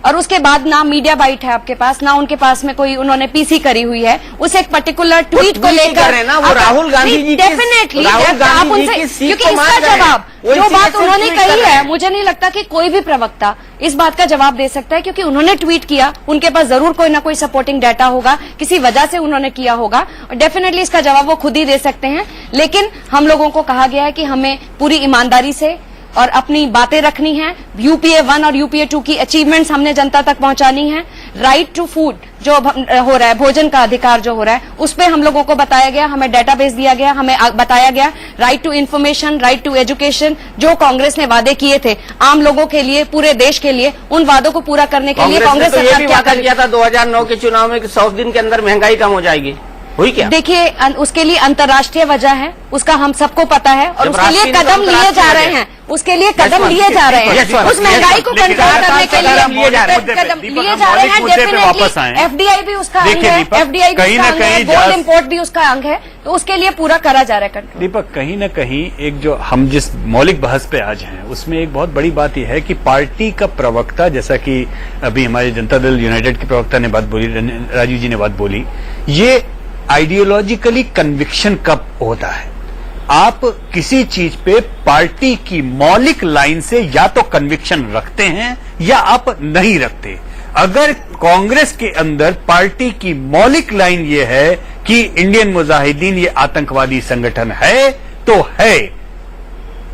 और उसके बाद ना मीडिया बाइट है आपके पास, ना उनके पास में कोई उन्होंने पीसी करी हुई है उस एक पर्टिकुलर ट्वीट को लेकर ना वो राहुल गांधी जी डेफिनेटली आप उनसे, क्योंकि इसका जवाब जो बात उन्होंने कही है मुझे नहीं लगता कि कोई भी प्रवक्ता इस बात का जवाब दे सकता है, क्योंकि उन्होंने ट्वीट किया, उनके पास जरूर कोई ना कोई सपोर्टिंग डाटा होगा, किसी वजह से उन्होंने किया होगा और डेफिनेटली इसका जवाब वो खुद ही दे सकते हैं। लेकिन हम लोगों को कहा गया है कि हमें पूरी ईमानदारी से और अपनी बातें रखनी है। यूपीए 1 और यूपीए 2 की अचीवमेंट्स हमने जनता तक पहुंचानी है। राइट टू फूड जो हो रहा है, भोजन का अधिकार जो हो रहा है, उस पे हम लोगों को बताया गया, हमें डेटाबेस दिया गया, हमें बताया गया right to information, right to education, जो कांग्रेस ने वादे किए थे आम लोगों के लिए, पूरे देश के लिए, उन वादों को पूरा करने के लिए कांग्रेस ने ये भी वादा किया था 2009 के चुनाव में कि 100 दिन के अंदर महंगाई कम हो जाएगी, हुई क्या? देखिए उसके लिए अंतर्राष्ट्रीय वजह है, उसका हम सबको पता है और उसके लिए कदम लिए जा रहे हैं, उसके लिए कदम लिए जा रहे हैं, उस महंगाई को कंट्रोल करने के लिए कदम लिए जा रहे हैं। डेफिनेटली एफडीआई भी उसका अंग है, एफडीआई भी उसका अंग है, गोल्ड इम्पोर्ट भी उसका अंग है, तो उसके लिए पूरा करा जा रहा है कंट्रोल। दीपक, कहीं न कहीं एक जो हम जिस मौलिक बहस पे आज हैं उसमें एक बहुत बड़ी बात यह है कि पार्टी का प्रवक्ता, जैसा कि अभी हमारे जनता दल यूनाइटेड के प्रवक्ता ने बात बोली, राजीव जी ने बात बोली, ये आइडियोलॉजिकली कन्विक्शन कब होता है? आप किसी चीज पे पार्टी की मौलिक लाइन से या तो कन्विक्शन रखते हैं या आप नहीं रखते। अगर कांग्रेस के अंदर पार्टी की मौलिक लाइन ये है कि इंडियन मुजाहिदीन ये आतंकवादी संगठन है तो है,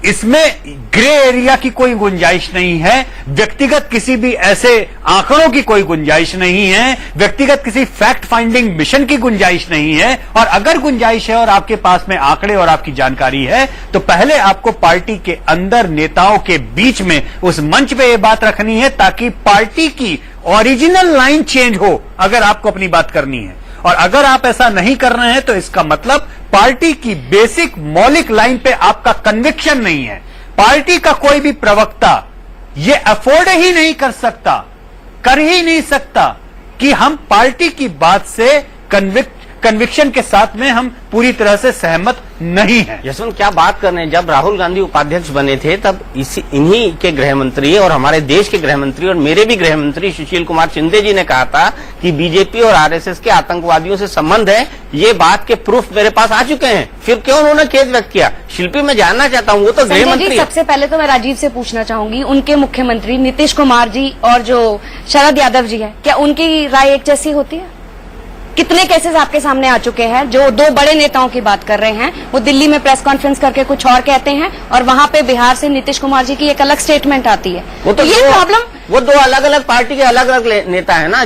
इसमें ग्रे एरिया की कोई गुंजाइश नहीं है, व्यक्तिगत किसी भी ऐसे आंकड़ों की कोई गुंजाइश नहीं है, व्यक्तिगत किसी फैक्ट फाइंडिंग मिशन की गुंजाइश नहीं है। और अगर गुंजाइश है और आपके पास में आंकड़े और आपकी जानकारी है तो पहले आपको पार्टी के अंदर नेताओं के बीच में उस मंच पे ये बात रखनी है ताकि पार्टी की ओरिजिनल लाइन चेंज हो अगर आपको अपनी बात करनी है। और अगर आप ऐसा नहीं कर रहे हैं तो इसका मतलब पार्टी की बेसिक मौलिक लाइन पे आपका कन्विक्शन नहीं है। पार्टी का कोई भी प्रवक्ता ये अफोर्ड ही नहीं कर सकता, कर ही नहीं सकता कि हम पार्टी की बात से कन्विक्शन के साथ में हम पूरी तरह से सहमत नहीं है। यशवंत, क्या बात कर रहे हैं, जब राहुल गांधी उपाध्यक्ष बने थे तब इन्हीं के गृह मंत्री और हमारे देश के गृह मंत्री और मेरे भी गृह मंत्री सुशील कुमार शिंदे जी ने कहा था कि बीजेपी और आरएसएस के आतंकवादियों से संबंध है। ये बात के प्रूफ मेरे पास आ चुके हैं, फिर क्यों उन्होंने खेद व्यक्त किया? शिल्पी, मैं जानना चाहता हूँ, वो तो गृह मंत्री। सबसे पहले तो मैं राजीव से पूछना चाहूंगी, उनके मुख्यमंत्री नीतीश कुमार जी और जो शरद यादव जी है, क्या उनकी राय एक जैसी होती है? कितने केसेस आपके सामने आ चुके हैं? जो दो बड़े नेताओं की बात कर रहे हैं, वो दिल्ली में प्रेस कॉन्फ्रेंस करके कुछ और कहते हैं और वहां पे बिहार से नीतीश कुमार जी की एक अलग स्टेटमेंट आती है। वो तो ये प्रॉब्लम, वो दो अलग अलग पार्टी के अलग अलग नेता है ना।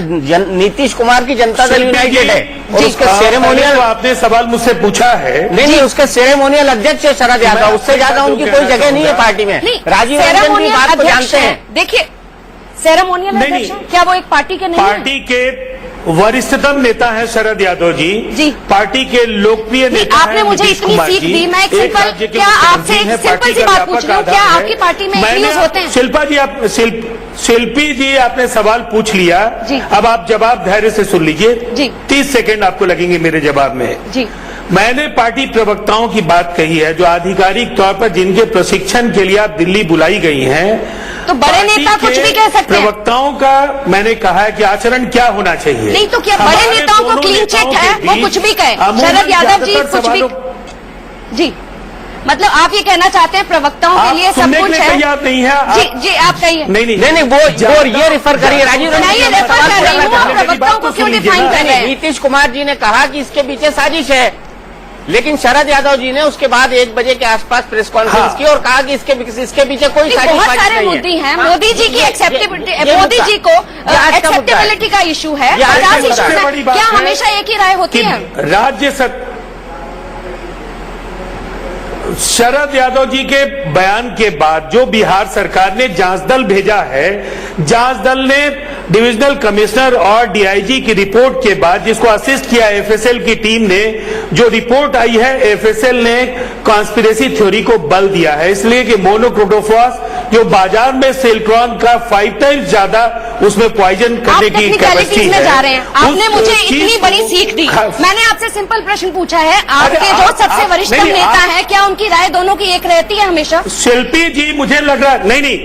नीतीश कुमार की जनता दल यूनाइटेड है और उसके सेरेमोनियल, तो आपने सवाल मुझसे पूछा है। नहीं, उसके सेरेमोनियल अध्यक्ष है शरद यादव, उससे ज्यादा उनकी कोई जगह नहीं है पार्टी में। राजीव रंजन भी बात को जानते हैं। देखिए, सेरेमोनियल अध्यक्ष क्या वो एक पार्टी के नहीं? पार्टी के वरिष्ठतम नेता है शरद यादव जी, पार्टी के लोकप्रिय नेता आपने मुझे इतनी सीख दी, मैं एक सिंपल, क्या आपसे एक सिंपल सी बात पूछ रही हूँ, क्या आपकी पार्टी में एक्यूज होते हैं? शिल्पा जी, आप शिल्पी जी, आपने सवाल पूछ लिया, अब आप जवाब धैर्य से सुन लीजिए। 30 सेकंड आपको लगेंगे मेरे जवाब में। जी, मैंने पार्टी प्रवक्ताओं की बात कही है जो आधिकारिक तौर पर जिनके प्रशिक्षण के लिए आप दिल्ली बुलाई गई हैं। तो बड़े नेता कुछ भी कह सकते हैं। प्रवक्ताओं का मैंने कहा है कि आचरण क्या होना चाहिए। नहीं तो क्या बड़े नेताओं को क्लीन चिट है, वो कुछ भी कहे? शरद यादव जी कुछ भी, जी, मतलब आप ये कहना चाहते हैं प्रवक्ताओं के लिए सब कुछ है? तैयार नहीं है? जी, आप कहिए। नहीं, वो ये रेफर करिए राजीव रंजन। नहीं, रेफर कर रही हूँ, प्रवक्ताओं को क्यों डिफाइन कर रहे हैं? नीतीश कुमार जी ने कहा कि इसके पीछे साजिश है, लेकिन शरद यादव जी ने उसके बाद 1 बजे के आसपास प्रेस कॉन्फ्रेंस की और कहा कि इसके पीछे कोई बहुत सारे मुद्दे हैं। मोदी जी की एक्सेप्टेबिलिटी, मोदी जी को एक्सेप्टेबिलिटी का इशू है, 50 इशू है। क्या हमेशा एक ही राय होती है? राज्य शरद यादव जी के बयान के बाद जो बिहार सरकार ने जांच दल भेजा है, जांच दल ने डिविजनल कमिश्नर और डीआईजी की रिपोर्ट के बाद, जिसको असिस्ट किया एफएसएल की टीम ने, जो रिपोर्ट आई है, एफएसएल ने कॉन्स्पिरेसी थ्योरी को बल दिया है, इसलिए कि मोनोक्रोटोफॉस जो बाजार में सेल्ट्रॉन का 5 टाइम्स ज्यादा उसमें पॉइजन करने की कैपेसिटी है। जा रहे हैं। आपने मुझे इतनी बड़ी सीख दी। मैंने आपसे सिंपल प्रश्न पूछा है, आपके जो सबसे वरिष्ठतम नेता है, क्या उनकी राय दोनों की एक रहती है हमेशा? शिल्पी जी, मुझे लग रहा नहीं,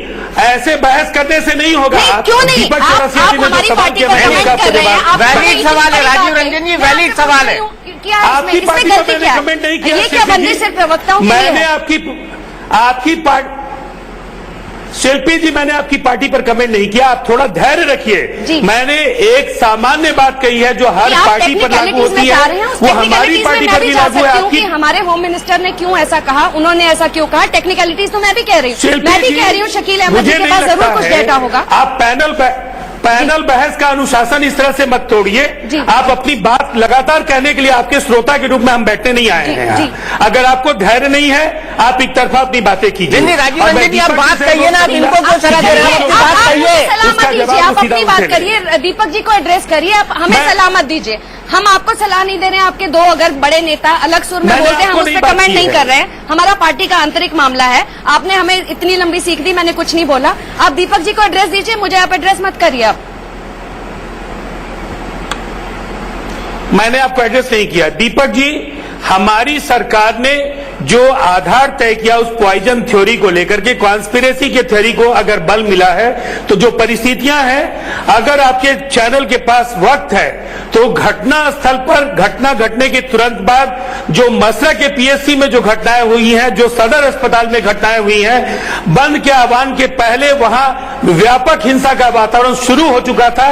ऐसे बहस करने से नहीं होगा। क्यों नहीं? आप हमारी पार्टी को कमेंट कर रहे हैं। वैलिड सवाल है राजीव रंजन जी, वैलिड सवाल है। आपकी पार्टी को मैंने कमेंट नहीं किया। ये क्या बंदी सिर्फ प्रवक्ताओं की मैंने आपकी पार्टी, शिल्पी जी, मैंने आपकी पार्टी पर कमेंट नहीं किया। आप थोड़ा धैर्य रखिए। मैंने एक सामान्य बात कही है जो हर पार्टी पर लागू होती है, वो हमारी पार्टी पर भी लागू है। आपकी हमारे होम मिनिस्टर ने क्यों ऐसा कहा, उन्होंने ऐसा क्यों कहा, टेक्निकलिटीज तो मैं भी कह रही हूँ। मैं भी कह रही हूँ शकील अहमद जी के पास जरूर कुछ डेटा होगा। आप पैनल बहस का अनुशासन इस तरह से मत तोड़िए। आप अपनी बात लगातार कहने के लिए आपके श्रोता के रूप में हम बैठने नहीं आए हैं। अगर आपको धैर्य नहीं है, आप एक तरफा अपनी बातें कीजिए। राजीव रंजन जी, आप बात कहिए ना, आप इनको क्यों सलाह दे रहे हैं? आप अपनी बात करिए, दीपक जी को एड्रेस करिए, आप हमें सलाह मत दीजिए। हम आपको सलाह नहीं दे रहे हैं। आपके दो अगर बड़े नेता अलग सुर में बोलते हैं, हम उस पर कमेंट नहीं कर रहे हैं। हमारा पार्टी का आंतरिक मामला है। आपने हमें इतनी लंबी सीख दी, मैंने कुछ नहीं बोला। आप दीपक जी को एड्रेस दीजिए, मुझे आप एड्रेस मत करिए। आप मैंने आपको एड्रेस नहीं किया। दीपक जी, हमारी सरकार ने जो आधार तय किया उस पॉइजन थ्योरी को लेकर के, कॉन्स्पिरेसी के थ्योरी को अगर बल मिला है, तो जो परिस्थितियां हैं, अगर आपके चैनल के पास वक्त है तो घटना स्थल पर घटना घटने के तुरंत बाद जो मसरा के पीएससी में जो घटनाएं हुई हैं, जो सदर अस्पताल में घटनाएं हुई हैं, बंद के आह्वान के पहले वहां व्यापक हिंसा का वातावरण शुरू हो चुका था।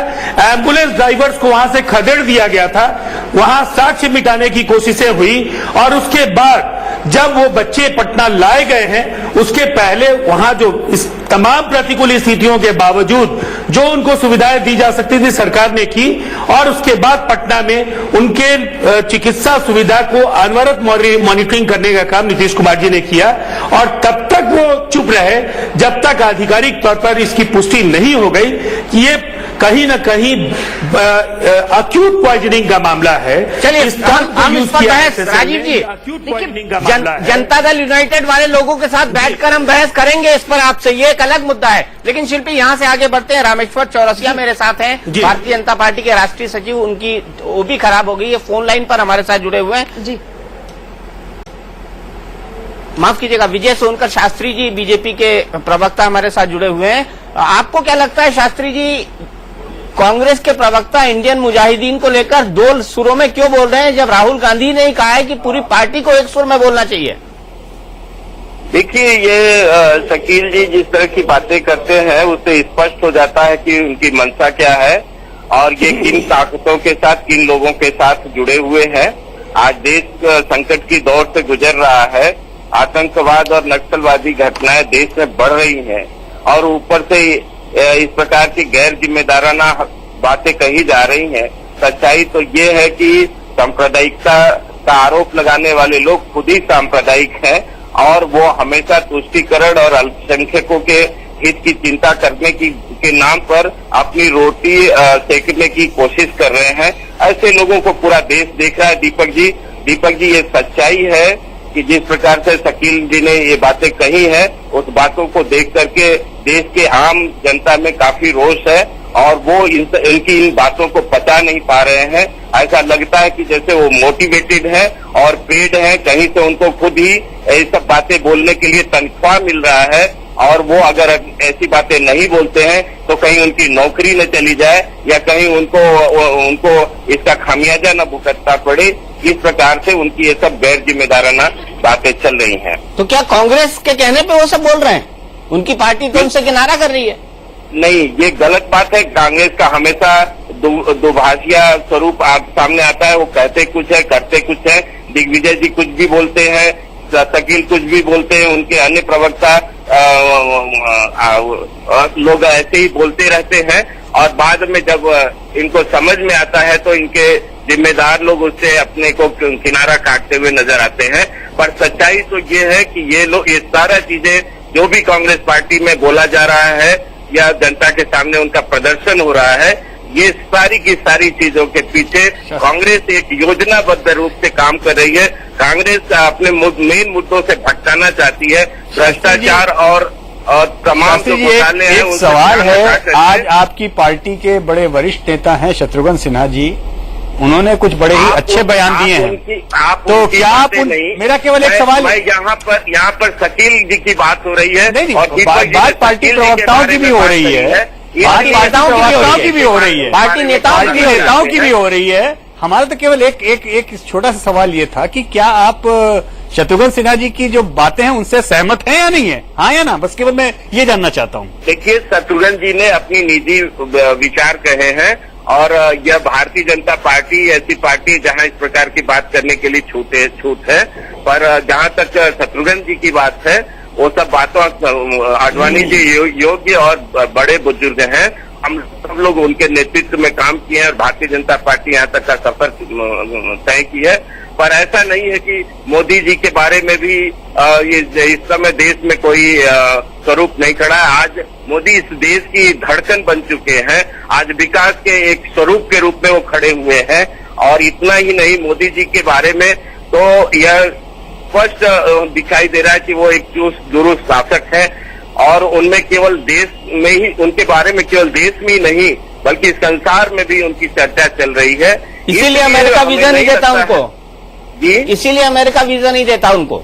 एम्बुलेंस ड्राइवर्स को वहां से खदेड़ दिया गया था, वहां साक्ष्य मिटाने की कोशिशें हुई, और उसके बाद जब वो बच्चे पटना लाए गए हैं, उसके पहले वहां जो इस तमाम प्रतिकूल स्थितियों के बावजूद जो उनको सुविधाएं दी जा सकती थी, सरकार ने की। और उसके बाद पटना में उनके चिकित्सा सुविधा को अनवरत मॉनिटरिंग करने का काम नीतीश कुमार जी ने किया। और तब तक वो चुप रहे जब तक आधिकारिक तौर पर इसकी पुष्टि नहीं हो गई कि ये कहीं न कहीं अक्यूट पॉइजनिंग का मामला है। चलिए हम इस पर बहस, राजीव जी, जनता दल यूनाइटेड वाले लोगों के साथ बैठकर हम बहस करेंगे इस पर आपसे, ये एक अलग मुद्दा है। लेकिन शिल्पी, यहां से आगे बढ़ते हैं। रामेश्वर चौरसिया मेरे साथ हैं, भारतीय जनता पार्टी के राष्ट्रीय सचिव। उनकी वो भी खराब हो गई है, फोन लाइन पर हमारे साथ जुड़े हुए हैं। जी, माफ कीजिएगा, विजय सोनकर शास्त्री जी बीजेपी के प्रवक्ता हमारे साथ जुड़े हुए हैं। आपको क्या लगता है शास्त्री जी, कांग्रेस के प्रवक्ता इंडियन मुजाहिदीन को लेकर दो सुरों में क्यों बोल रहे हैं, जब राहुल गांधी ने कहा है कि पूरी पार्टी को एक सुर में बोलना चाहिए? देखिए, ये शकील जी जिस तरह की बातें करते हैं उससे स्पष्ट हो जाता है कि उनकी मंशा क्या है और ये किन ताकतों के साथ, किन लोगों के साथ जुड़े हुए हैं। आज देश संकट की दौर से गुजर रहा है, आतंकवाद और नक्सलवादी घटनाएं देश में बढ़ रही हैं, और ऊपर से इस प्रकार की गैर जिम्मेदाराना बातें कही जा रही हैं। सच्चाई तो ये है कि सांप्रदायिकता का आरोप लगाने वाले लोग खुद ही सांप्रदायिक हैं, और वो हमेशा तुष्टीकरण और अल्पसंख्यकों के हित की चिंता करने के नाम पर अपनी रोटी सेकने की कोशिश कर रहे हैं। ऐसे लोगों को पूरा देश देख रहा है। दीपक जी, ये सच्चाई है कि जिस प्रकार से शकील जी ने ये बातें कही है, उस बातों को देख करके देश के आम जनता में काफी रोष है, और वो इनकी इन बातों को पचा नहीं पा रहे हैं। ऐसा लगता है कि जैसे वो मोटिवेटेड है और पेड है, कहीं से उनको खुद ही ये सब बातें बोलने के लिए तनख्वाह मिल रहा है, और वो अगर ऐसी बातें नहीं बोलते हैं तो कहीं उनकी नौकरी न चली जाए या कहीं उनको इसका खामियाजा न भुगतना पड़े। इस प्रकार से उनकी ये सब गैर जिम्मेदाराना बातें चल रही हैं। तो क्या कांग्रेस के कहने पे वो सब बोल रहे हैं? उनकी पार्टी तो उनसे किनारा कर रही है। नहीं, ये गलत बात है। कांग्रेस का हमेशा दुभाषिया स्वरूप आप सामने आता है। वो कहते कुछ है, करते कुछ है। दिग्विजय जी कुछ भी बोलते हैं, शकील कुछ भी बोलते हैं, उनके अन्य प्रवक्ता लोग ऐसे ही बोलते रहते हैं, और बाद में जब इनको समझ में आता है तो इनके जिम्मेदार लोग उससे अपने को किनारा काटते हुए नजर आते हैं। पर सच्चाई तो ये है कि ये लोग, ये सारा चीजें जो भी कांग्रेस पार्टी में बोला जा रहा है या जनता के सामने उनका प्रदर्शन हो रहा है, ये सारी की सारी चीजों के पीछे कांग्रेस एक योजनाबद्ध रूप से काम कर रही है। कांग्रेस अपने मेन मुद्दों से भटकाना चाहती है, भ्रष्टाचार और तमाम जो घोटाले हैं। एक सवाल है, आज आपकी पार्टी के बड़े वरिष्ठ नेता हैं शत्रुघ्न सिन्हा जी, उन्होंने कुछ बड़े ही अच्छे बयान दिए हैं, तो क्या आप मेरा केवल एक सवाल, यहाँ पर शकील जी की बात हो रही है, नहीं बात पार्टी प्रवक्ताओं की भी हो रही है, पार्टी नेताओं की भी हो रही है, पार्टी नेताओं की भी हो रही है। हमारा तो केवल एक छोटा सा सवाल ये था कि क्या आप शत्रुघ्न सिन्हा जी की जो बातें हैं उनसे सहमत हैं या नहीं है, हाँ या ना, बस केवल मैं ये जानना चाहता हूँ। देखिए, शत्रुघ्न जी ने अपनी निजी विचार कहे हैं, और यह भारतीय जनता पार्टी ऐसी पार्टी जहां इस प्रकार की बात करने के लिए छूट है। पर जहां तक शत्रुघ्न जी की बात है, वो सब बातों आडवाणी जी योग्य और बड़े बुजुर्ग हैं। हम सब लोग उनके नेतृत्व में काम किए हैं और भारतीय जनता पार्टी यहाँ तक का सफर तय की है। पर ऐसा नहीं है कि मोदी जी के बारे में भी इस समय देश में कोई स्वरूप नहीं खड़ा है। आज मोदी इस देश की धड़कन बन चुके हैं, आज विकास के एक स्वरूप के रूप में वो खड़े हुए हैं। और इतना ही नहीं, मोदी जी के बारे में तो यह स्पष्ट दिखाई दे रहा है कि वो एक चुस्त दुरुस्त शासक है, और उनमें केवल देश में ही, उनके बारे में केवल देश में ही नहीं बल्कि संसार में भी उनकी चर्चा चल रही है। इसीलिए अमेरिका वीजा नहीं देता उनको जी, इसीलिए अमेरिका वीजा नहीं देता उनको।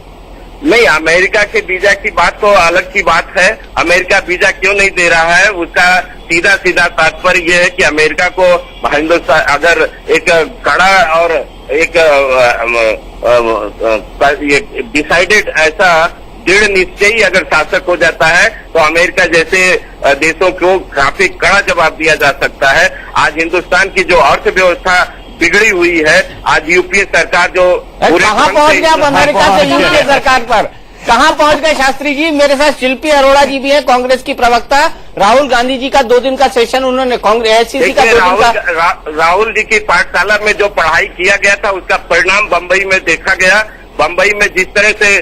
नहीं, अमेरिका के वीजा की बात तो अलग की बात है। अमेरिका वीजा क्यों नहीं दे रहा है, उसका सीधा तात्पर्य यह है कि अमेरिका को हिंदुस्तान अगर एक कड़ा और एक डिसाइडेड ऐसा दृढ़ निश्चयी अगर शासक हो जाता है तो अमेरिका जैसे देशों को काफी कड़ा जवाब दिया जा सकता है। आज हिंदुस्तान की जो अर्थव्यवस्था बिगड़ी हुई है, आज यूपीए सरकार जो कहाँ पहुंच गया अमेरिका से यूपीए सरकार पर, कहाँ पहुंच गए शास्त्री जी? मेरे साथ शिल्पी अरोड़ा जी भी हैं, कांग्रेस की प्रवक्ता। राहुल गांधी जी का 2 दिन का सेशन उन्होंने कांग्रेस एआईसीसी का 2 दिन का राहुल जी की पाठशाला में जो पढ़ाई किया गया था उसका परिणाम बंबई में देखा गया। बंबई में जिस तरह से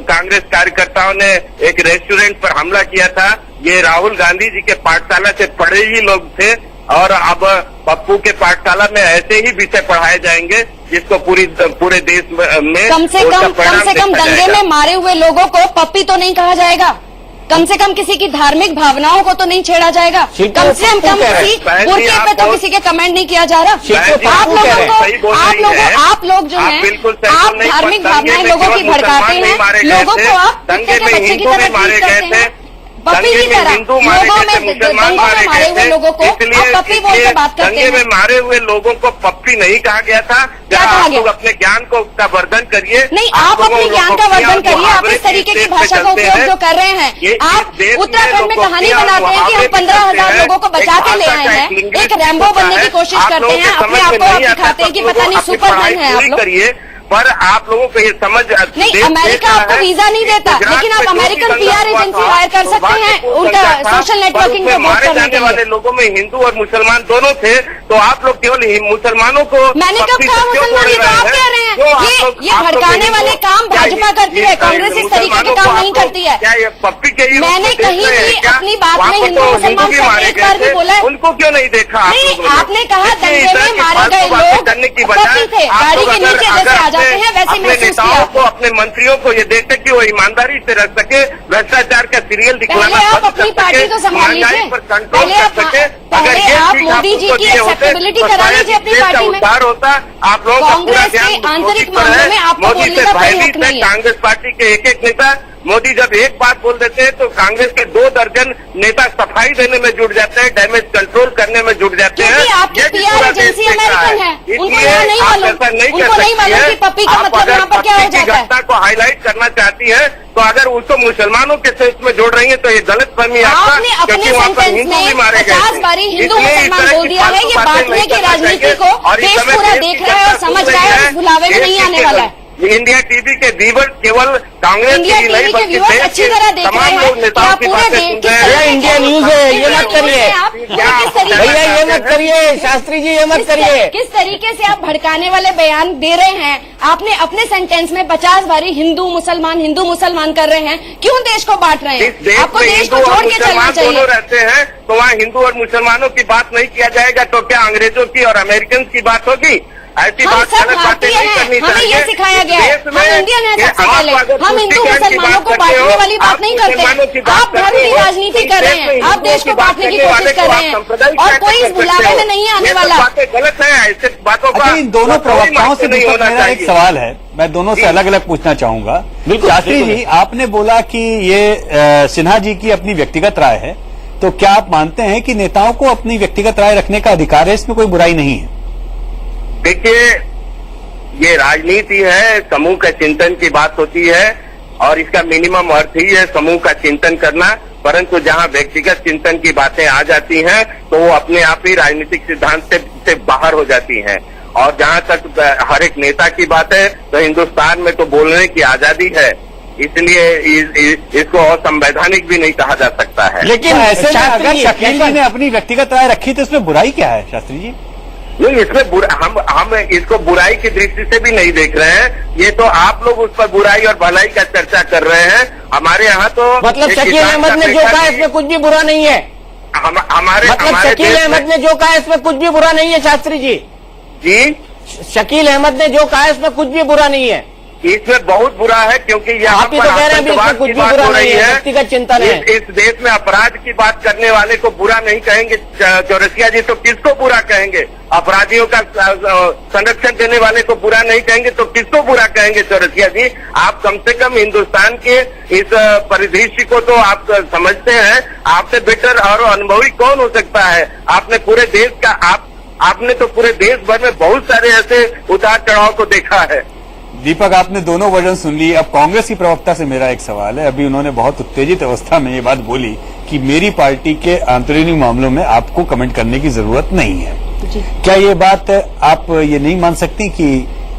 कांग्रेस कार्यकर्ताओं ने एक रेस्टोरेंट पर हमला किया था, ये राहुल गांधी जी के पाठशाला से पढ़े ही लोग थे। और अब पप्पू के पाठशाला में ऐसे ही विषय पढ़ाए जाएंगे जिसको पूरे देश में कम से कम दंगे में मारे हुए लोगों को पप्पी तो नहीं कहा जाएगा, कम से कम किसी की धार्मिक भावनाओं को तो नहीं छेड़ा जाएगा, कम से कम किसी बुरके पे तो किसी के कमेंट नहीं किया जा रहा। आप लोग जो हैं, आप धार्मिक भावनाएं लोगों की भड़काते हैं, लोगों को आप बच्चे की तरह ट्रीट करते हैं, पप्पी की तरह। लोगों में दंगों में मारे हुए लोगों को आप पप्पी बोल के बात करते हैं। दंगे में मारे हुए लोगों को पप्पी नहीं कहा गया था। क्या कहा गया? अपने ज्ञान का वर्धन करिए। नहीं, आप अपने ज्ञान का वर्धन करिए। आप इस तरीके की भाषा का उपयोग जो कर रहे हैं, आप उत्तराखंड में कहानी बनाते हैं कि हम 15,000 लोगों को बचा के ले आए हैं, एक रैम्बो बनने की कोशिश करते हैं, अपने आप को आप दिखाते हैं कि पता नहीं सुपरमैन है आप लोग। पर आप लोगों को ये समझ नहीं, अमेरिका आपको वीजा नहीं देता, लेकिन आप अमेरिकन पीआर एजेंसी हायर कर सकते हैं उनका सोशल नेटवर्किंग पे वोट करने के लिए। वाले लोगों में हिंदू और मुसलमान दोनों थे, तो आप लोग केवल मुसलमानों को। मैंने कब कहा मुसलमान? ये तो आप कह रहे हैं। ये भड़काने वाले काम भाजपा करती है, कांग्रेस इस तरीके के काम नहीं करती है। मैंने कहीं भी अपनी बात में हिंदू मुसलमान को एक बार भी बोला है? उनको क्यों नहीं देखा? नहीं, आपने कहा दंगे में मारे गए लोग पप्पी थे, गाड़ी के नीचे जैसे आ जाते हैं वैसे अपने नेताओं को, अपने मंत्रियों को ये देखते कि वो ईमानदारी से रख सके, भ्रष्टाचार का सीरियल दिखलाना आप अपनी पार्टी को संभाल लीजिए, पहले आप मोदी जी की एक्सेप्टेबिलिटी करा लीजिए अपनी पार्टी में। उद्धार होता आप लोगों का कांग्रेस के आंतरिक मामलों में आपको बोलने का कोई हक नहीं है। कांग्रेस पार्टी के एक नेता मोदी जब एक बात बोल देते हैं तो कांग्रेस के 2 दर्जन नेता सफाई देने में जुट जाते हैं, डैमेज कंट्रोल करने में जुट जाते हैं। आपकी पीआर एजेंसी अमेरिकन है, उनको यहाँ नहीं मालूम, ऐसा नहीं उनको कर नहीं मालूम कि सकती पप्पी है। का आप मतलब अगर यहाँ पर क्या हो पप्पी की जाता है। घटना को हाईलाइट करना चाहती है तो अगर उसको मुसलमानों के सेंस में जोड़ रही है तो ये गलत फहमी आपका, आपने अपने क्योंकि वहाँ पर सेंटेंस हिंदू भी में मारे गए 50 थे। बारी हिंदू इसलिए इस मुसलमान तरह बोल की दिया है। फालतू ये बातें बांटने नहीं की करना राजनीति चाहिए। को और इस देश समय पूरा देश देख की रहा है और जनता समझ सुन रहा रही है, उस बुलावे में नहीं आने वाला है। इंडिया टीवी के व्यूवर केवल कांग्रेस इंडिया की नहीं टीवी के बल्कि व्यूअर्स देश अच्छी के तरह देख रहे तमाम हैं लोग कि नेताओं आप की पूरे बातें देश सुन किस रहे हैं। इंडिया न्यूज है, ये मत करिए। आप किस तरीके भैया ये मत करिए, शास्त्री जी ये मत करिए। किस तरीके से आप भड़काने वाले बयान दे रहे हैं। आपने अपने सेंटेंस में 50 बारी हिंदू मुसलमान कर रहे हैं। क्यों देश को बांट रहे इस हैं? देश आपको में देश हिंदू को और छोड़ के चलना मुसलमान दोनों चाहिए। रहते हैं तो वहाँ हिंदू और मुसलमानों की बात नहीं किया जाएगा तो क्या अंग्रेजों की और अमेरिकन की बात होगी? ऐसी हम बात सब गलत बातें भारतीय नहीं हैं, करनी हमें चाहिए। ये सिखाया गया है। देश हम में इंडियन हैं कि सबसे आप पहले। अगर हम हिंदू तुष्टिकरण की मुसलमानों बात को करते बांटने हो, वाली बात आप नहीं करते मुसलमानों की हैं। बात आप धर्म करते की हो, राजनीति इस कर रहे देश में हैं। आप हिंदुओं देश को बात बांटने की करने वाले कोशिश को कर आप रहे हैं सांप्रदायिक और कैसे कोई इस कर सकते बुलावे हो? में नहीं आने ये सब वाला। बातें गलत है, ऐसे बातों का अच्छा, इन दोनों कोई प्रवक्ताओं से महत्व नहीं दीपक होना मेरा एक चाहिए। सवाल है, मैं दोनों से अलग अलग पूछना चाहूंगा। शास्त्री जी, आपने बोला कि ये सिन्हा जी की अपनी व्यक्तिगत राय है, तो क्या आप मानते हैं कि नेताओं को अपनी व्यक्तिगत राय रखने का अधिकार है? इसमें कोई बुराई नहीं है? देखिए, ये राजनीति है, समूह का चिंतन की बात होती है और इसका मिनिमम अर्थ ही है समूह का चिंतन करना। परंतु जहां व्यक्तिगत चिंतन की बातें आ जाती हैं तो वो अपने आप ही राजनीतिक सिद्धांत से बाहर हो जाती हैं। और जहां तक हर एक नेता की बात है तो हिंदुस्तान में तो बोलने की आजादी है, इसलिए इसको असंवैधानिक भी नहीं कहा जा सकता है। लेकिन ऐसे में अगर शकील जी ने अपनी व्यक्तिगत राय रखी तो इसमें बुराई क्या है शास्त्री जी? नहीं, इसमें हम इसको बुराई की दृष्टि से भी नहीं देख रहे हैं। ये तो आप लोग उस पर बुराई और भलाई का चर्चा कर रहे हैं। हमारे यहाँ तो मतलब शकील अहमद ने जो कहा इसमें कुछ भी बुरा नहीं है। मतलब शकील अहमद ने जो कहा इसमें कुछ भी बुरा नहीं है शास्त्री जी। जी, शकील अहमद ने जो कहा इसमें कुछ भी बुरा नहीं है। इसमें बहुत बुरा है क्योंकि यहाँ आप ही तो कह रहे हैं अभी इसमें कुछ भी बुरा नहीं है, व्यक्तिगत चिंतन है। इस देश में अपराध की बात करने वाले को बुरा नहीं कहेंगे चौरसिया जी, तो किसको बुरा कहेंगे? अपराधियों का संरक्षण देने वाले को बुरा नहीं कहेंगे तो किसको बुरा कहेंगे चौरसिया जी? आप कम से कम हिंदुस्तान के इस परिदृश्य को तो आप समझते हैं। आपसे बेटर और अनुभवी कौन हो सकता है? आपने पूरे देश का आपने तो पूरे देश भर में बहुत सारे ऐसे उतार चढ़ाव को देखा है। दीपक, आपने दोनों वर्जन सुन ली। अब कांग्रेस की प्रवक्ता से मेरा एक सवाल है। अभी उन्होंने बहुत उत्तेजित अवस्था में ये बात बोली कि मेरी पार्टी के आंतरिक मामलों में आपको कमेंट करने की जरूरत नहीं है। क्या ये बात आप ये नहीं मान सकती कि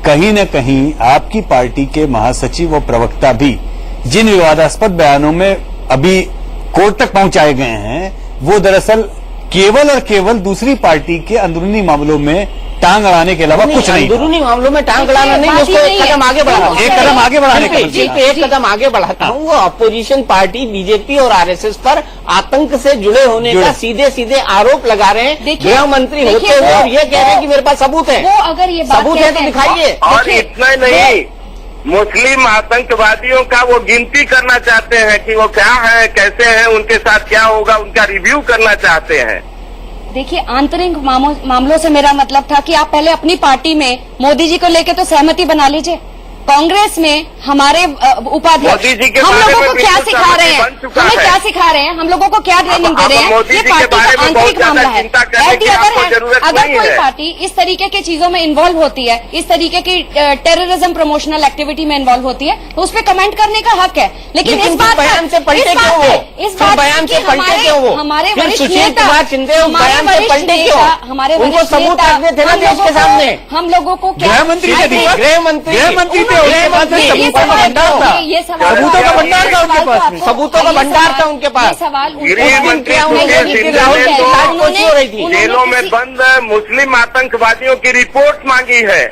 कहीं न कहीं आपकी पार्टी के महासचिव और प्रवक्ता भी जिन विवादास्पद बयानों में अभी कोर्ट तक पहुंचाए गए हैं वो दरअसल केवल और केवल दूसरी पार्टी के अंदरूनी मामलों में टांग अड़ाने के अलावा कुछ नहीं? अंदरूनी मामलों में टांग अड़ाना नहीं, उसको एक कदम आगे बढ़ाता हूँ। एक कदम आगे बढ़ाने का एक कदम आगे बढ़ाता हूँ। वो अपोजिशन पार्टी बीजेपी और आरएसएस पर आतंक से जुड़े होने का सीधे सीधे आरोप लगा रहे हैं। गृह मंत्री होते हुए और ये कह रहे हैं कि मेरे पास सबूत है। वो अगर ये सबूत है तो दिखाइए। और इतना नहीं, मुस्लिम आतंकवादियों का वो गिनती करना चाहते हैं कि वो क्या है, कैसे हैं, उनके साथ क्या होगा, उनका रिव्यू करना चाहते हैं। देखिए, आंतरिक मामलों से मेरा मतलब था कि आप पहले अपनी पार्टी में मोदी जी को लेकर तो सहमति बना लीजिए। कांग्रेस में हमारे उपाध्यक्ष हम लोगों को क्या सिखा रहे हैं? हमें क्या सिखा रहे हैं? हम लोगों को क्या ट्रेनिंग दे रहे हैं? ये पार्टी का आंतरिक मामला है। अगर कोई पार्टी इस तरीके की चीजों में इन्वॉल्व होती है, इस तरीके की टेररिज्म प्रमोशनल एक्टिविटी में इन्वॉल्व होती है, तो उस पर कमेंट करने का हक है। लेकिन इस बात बयान से पलटे क्यों वो? इस बात बयान से पलटे क्यों वो? हमारे फिर वरिष्ठ सुशील नेता कुमार शिंदे बयान से पलटे क्यों? हमारे उनको सबूत रखने थे ना देश के सामने। हम लोगों को क्या गृह मंत्री थे, गृह मंत्री सबूतों का भंडार था। ये सवाल सबूतों का भंडार था उनके पास। सबूतों का भंडार था उनके पास। सवाल गृह मंत्री राहुल की लाश कोसी हो रही थी। जेलों में बंद मुस्लिम आतंकवादियों की रिपोर्ट मांगी है।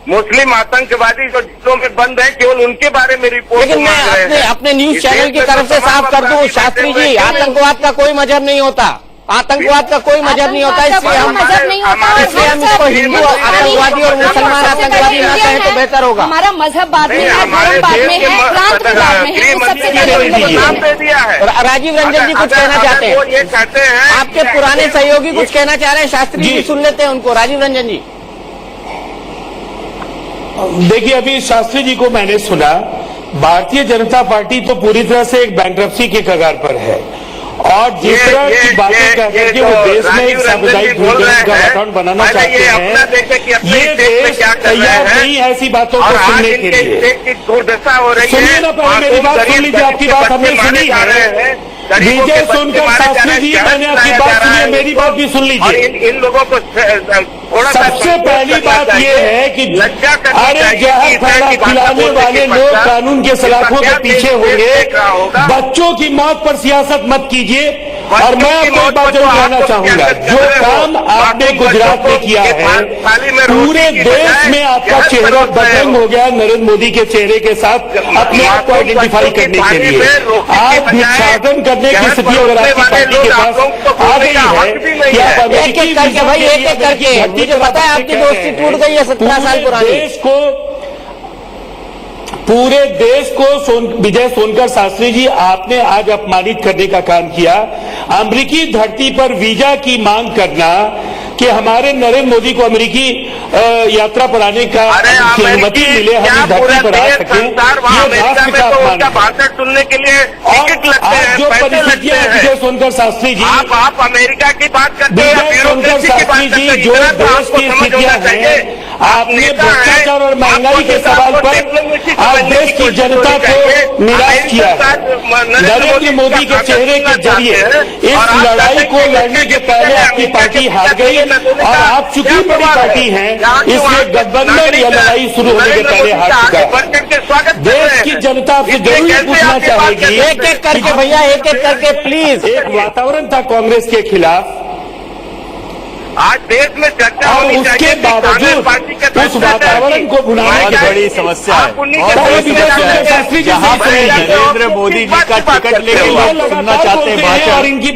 मुस्लिम आतंकवादी जो जेलों में बंद है केवल उनके बारे में रिपोर्ट लेकिन मैं अपने न्यूज चैनल की तरफ से साफ कर दूं शास्त्री जी, आतंकवाद का कोई मजहब नहीं होता। आतंकवाद का कोई मजहब नहीं होता। इसलिए हम इसको हिंदू आतंकवादी और मुसलमान आतंकवादी ना कहें तो बेहतर होगा। हमारा मजहब बाद में है, धर्म बाद में है, प्रांत भी बाद में है। सबसे पहले नाम दे दिया है। राजीव रंजन जी कुछ कहना चाहते हैं। ये कहते हैं आपके पुराने सहयोगी कुछ कहना चाह रहे हैं। शास्त्री जी सुन लेते हैं उनको। राजीव रंजन जी। देखिए, अभी शास्त्री जी को मैंने सुना भारतीय जनता पार्टी तो पूरी तरह से एक बैंक्रप्सी के कगार पर है और जिस तरह की बातें कह करके वो देश में एक सामुदायिक भूमिका का अकाउंट बनाना चाहते हैं, ये देश तैयार नहीं है ऐसी बातों को सुनने के लिए। दुर्दशा हो रही सुनिए ना, पहले मेरी बात सुन लीजिए, आपकी बात हमने सुनी है। विजय सोनकर शास्त्री जी, मैंने आपकी बात सुनी है, मेरी बात भी सुन लीजिए। इन लोगों को सबसे पहली बात यह है कि अरे जहर खिलाने वाले लोग कानून के सलाखों के पीछे होंगे। बच्चों की मौत पर सियासत मत कीजिए। और मैं आपको एक बात जरूर कहना चाहूंगा, जो काम आपने गुजरात में किया है, पूरे देश में आपका चेहरा बदरंग हो गया नरेंद्र मोदी के चेहरे के साथ अपने आप को आइडेंटिफाई करने के लिए। आप भिक्षाटन करने की स्थिति अगर आपकी पार्टी के पास आ गई है कि आप अमेरिकी भाई एक एक करके मुझे पता है आपकी दोस्ती टूट गई है 17 साल पुरानी। पूरे देश को विजय सोनकर शास्त्री जी, आपने आज अपमानित करने का काम किया। अमेरिकी धरती पर वीजा की मांग करना कि हमारे नरेंद्र मोदी को अमेरिकी यात्रा पर आने का अनुमति मिले, हम धरती पर आ सके, ये राष्ट्र का अपमान है। भाषण सुनने के लिए टिकट लगते हैं, जो परिस्थितियां विजय सोनकर शास्त्री जी, आप अमेरिका की बात करते हैं, विजय सोनकर शास्त्री जी, जो देश की स्थितियां हैं, आपने भ्रष्टाचार और महंगाई के सवाल पर आज देश की जनता को निराश किया है। नरेंद्र मोदी के चेहरे के जरिए इस लड़ाई को लड़ने के पहले आपकी पार्टी हार गई और आप चुकी बड़ी पार्टी हैं, इसलिए गठबंधन या लड़ाई शुरू होने के पहले हार चुका है। देश की जनता आपसे जरूर पूछना चाहेगी, एक एक करके भैया, एक एक करके प्लीज। एक वातावरण था कांग्रेस के खिलाफ, आज देश में चर्चा और होनी उसके चाहिए कि कांग्रेस पार्टी के बावजूद उस वातावरण को भुनाने की बड़ी समस्या है। नरेंद्र मोदी जी का टिकट लेके लोग सुनना चाहते हैं भाषण, और इनके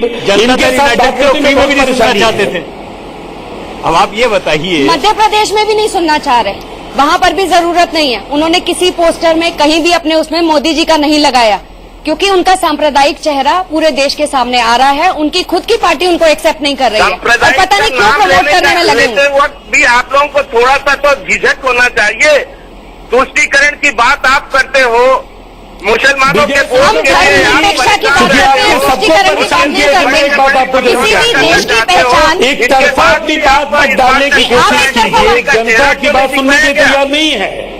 साथ नहीं सुनना चाहते थे। अब आप ये बताइए, मध्य प्रदेश में भी नहीं सुनना चाह रहे, वहाँ पर भी जरूरत नहीं है। उन्होंने किसी पोस्टर में कहीं भी अपने उसमें मोदी जी का नहीं लगाया, क्योंकि उनका सांप्रदायिक चेहरा पूरे देश के सामने आ रहा है। उनकी खुद की पार्टी उनको एक्सेप्ट नहीं कर रही है और पता नहीं क्यों प्रमोट करने में लगे। वक्त भी आप लोगों को थोड़ा सा तो झिझक होना चाहिए। तुष्टीकरण की बात आप करते हो, मुसलमानों के वोट के लिए धर्मनिरपेक्षता की बात करते हैं, तुष्टीकरण की बात नहीं करते। किसी भी देश की पहचान एक तरफा अपनी बात मत डालने की कोशिश कीजिए, जनता की बात सुनने के तैयार नहीं है।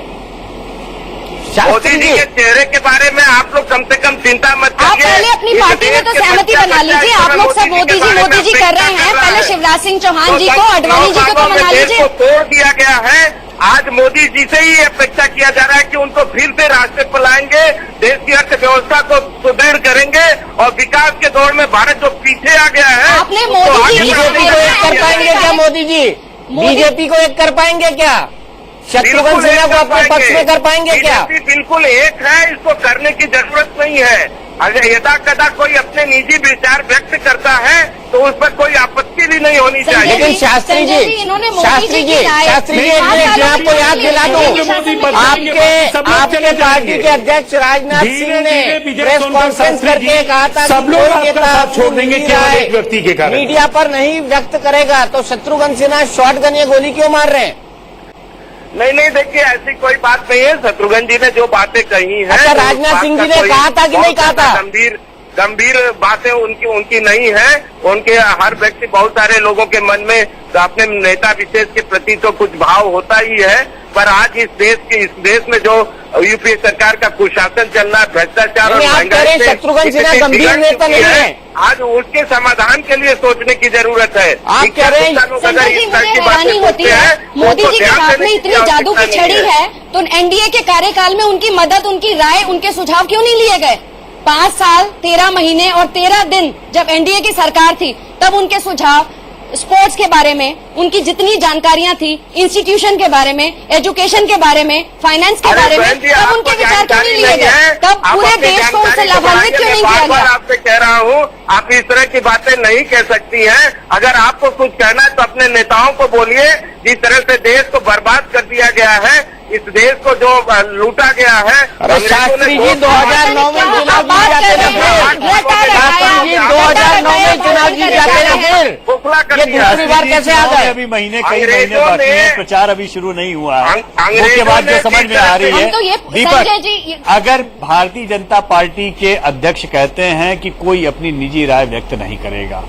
मोदी जी के चेहरे के बारे में आप लोग कम से कम चिंता मत करिए। आप पहले अपनी पार्टी में तो सहमति बना लीजिए। आप लोग सब मोदी जी कर रहे हैं, पहले शिवराज सिंह चौहान जी को, अडवाणी जी को तो मना लीजिए। तोड़ दिया गया है। आज मोदी जी से ही अपेक्षा किया जा रहा है कि उनको फिर से रास्ते पर लाएंगे, देश की अर्थव्यवस्था को सुदृढ़ करेंगे और विकास के दौर में भारत जो पीछे आ गया है। आपने मोदी जी बीजेपी को एक कर पाएंगे क्या? मोदी जी बीजेपी को एक कर पाएंगे क्या? शत्रुघ्न सिन्हा को अपने पक्ष में कर पाएंगे क्या? बिल्कुल एक है, इसको करने की जरूरत नहीं है। अगर यदा कदा कोई अपने निजी विचार व्यक्त करता है तो उस पर कोई आपत्ति भी नहीं होनी चाहिए। लेकिन शास्त्री जी मैं आपको याद दिला दूं, आपके पार्टी के अध्यक्ष राजनाथ सिंह ने प्रेस कॉन्फ्रेंस करके कहा था सब लोग आपका साथ छोड़ देंगे केवल एक व्यक्ति के कारण। मीडिया पर नहीं व्यक्त करेगा तो शत्रुघ्न सिन्हा शॉटगन या गोली क्यों मार रहे हैं? नहीं, देखिए ऐसी कोई बात नहीं है। शत्रुघ्न जी ने जो बातें कही हैं, अच्छा, राजनाथ सिंह जी ने कहा था कि नहीं कहा था? गंभीर बातें उनकी नहीं है। उनके हर व्यक्ति, बहुत सारे लोगों के मन में तो अपने नेता विशेष के प्रति तो कुछ भाव होता ही है, पर आज इस देश में जो यूपीए सरकार का कुशासन चल रहा है, भ्रष्टाचार और महंगाई, शत्रुघ्न सिन्हा गंभीर नेता नहीं है। आज उसके समाधान के लिए सोचने की जरूरत है। आप कह रहे हैं हैरानी होती है, मोदी जी के हाथ में इतनी जादू की छड़ी है तो एनडीए के कार्यकाल में उनकी मदद, उनकी राय, उनके सुझाव क्यों नहीं लिए गए? 5 साल 13 महीने और 13 दिन जब एनडीए की सरकार थी, तब उनके सुझाव स्पोर्ट्स के बारे में, उनकी जितनी जानकारियां थी, इंस्टीट्यूशन के बारे में, एजुकेशन के बारे में, फाइनेंस के बारे में, तब उनके विचार क्यों नहीं लिए गए? तब पूरे देश को उनसे लाभान्वित क्यों नहीं किया गया? आपसे कह रहा हूँ, आप इस तरह की बातें नहीं कह सकती हैं। अगर आपको कुछ कहना है तो अपने नेताओं को बोलिए। जिस तरह से देश को बर्बाद कर दिया गया है, इस देश को जो लूटा गया है। शास्त्री जी 2009 में चुनाव जीत जाते थे। शास्त्री जी 2009 में चुनाव जीत जाते हैं फिर खोखला कर ये दिया। दूसरी बार कैसे आ गए? अभी महीने कई अंग्रेजों महीने बाकी ने- है, प्रचार अभी शुरू नहीं हुआ है। अंग्रेजों उसके बाद जो ने समझ में आ रही है हम तो ये- दीपक, संजय जी, अगर भारतीय जनता पार्टी के अध्यक्ष कहते हैं कि कोई अपनी निजी राय व्यक्त नहीं करेगा,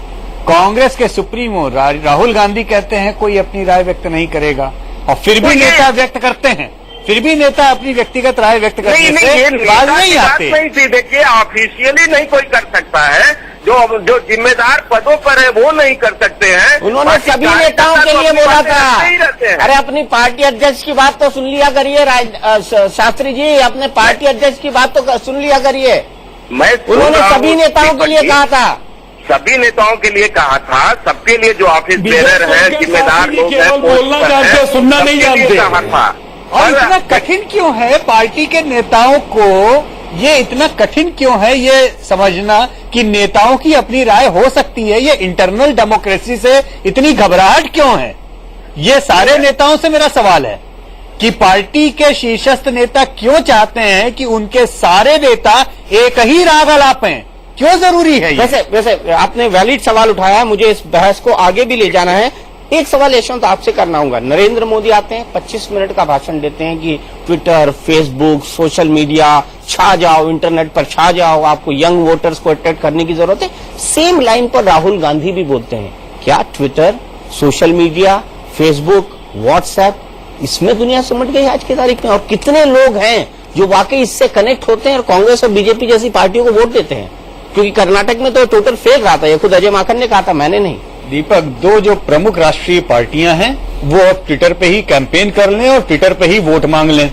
कांग्रेस के सुप्रीमो राहुल गांधी कहते हैं कोई अपनी राय व्यक्त नहीं करेगा, और फिर भी नेता व्यक्त करते हैं, फिर भी नेता अपनी व्यक्तिगत राय व्यक्त करने नहीं, से ये बाज नेता नहीं की बात आते। नहीं थी। देखिए, ऑफिशियली नहीं कोई कर सकता है, जो जिम्मेदार पदों पर है वो नहीं कर सकते हैं। उन्होंने बाकी सभी नेताओं के कार्यकर्ता लिए तो बोला अपनी बातें रखते ही रहते था। हैं। अरे अपनी पार्टी अध्यक्ष की बात तो सुन लिया करिए शास्त्री जी, अपने पार्टी अध्यक्ष की बात तो सुन लिया करिए। मैं सुन उन्होंने रहा सभी हूं नेताओं के लिए दीपक जी, कहा था। सभी नेताओं के लिए कहा था, सबके लिए जो ऑफिस बेरर है, जिम्मेदार लोग हैं, केवल बोलना जानते हैं, सुनना नहीं सबके लिए जानते। कहा था। और इतना कठिन क्यों है पार्टी के नेताओं को, ये इतना कठिन क्यों है ये समझना कि नेताओं की अपनी राय हो सकती है? ये इंटरनल डेमोक्रेसी से इतनी घबराहट क्यों है? ये सारे नेताओं से मेरा सवाल है कि पार्टी के शीर्षस्थ नेता क्यों चाहते हैं कि उनके सारे नेता एक ही राग अलापें? क्यों जरूरी है ये? वैसे आपने वैलिड सवाल उठाया है, मुझे इस बहस को आगे भी ले जाना है। एक सवाल यशवंत आपसे करना होगा। नरेंद्र मोदी आते हैं, 25 मिनट का भाषण देते हैं कि ट्विटर, फेसबुक, सोशल मीडिया छा जाओ, इंटरनेट पर छा जाओ, आपको यंग वोटर्स को अट्रैक्ट करने की जरूरत है। सेम लाइन पर राहुल गांधी भी बोलते हैं। क्या Twitter, social media, Facebook, WhatsApp, इसमें दुनिया सिमट गई आज की तारीख में? और कितने लोग हैं जो वाकई इससे कनेक्ट होते हैं और कांग्रेस और बीजेपी जैसी पार्टियों को वोट देते हैं? क्योंकि कर्नाटक में तो टोटल फेल रहा था, ये खुद अजय माकन ने कहा था, मैंने नहीं। दीपक, दो जो प्रमुख राष्ट्रीय पार्टियां हैं वो अब ट्विटर पे ही कैंपेन कर लें और ट्विटर पे ही वोट मांग लें,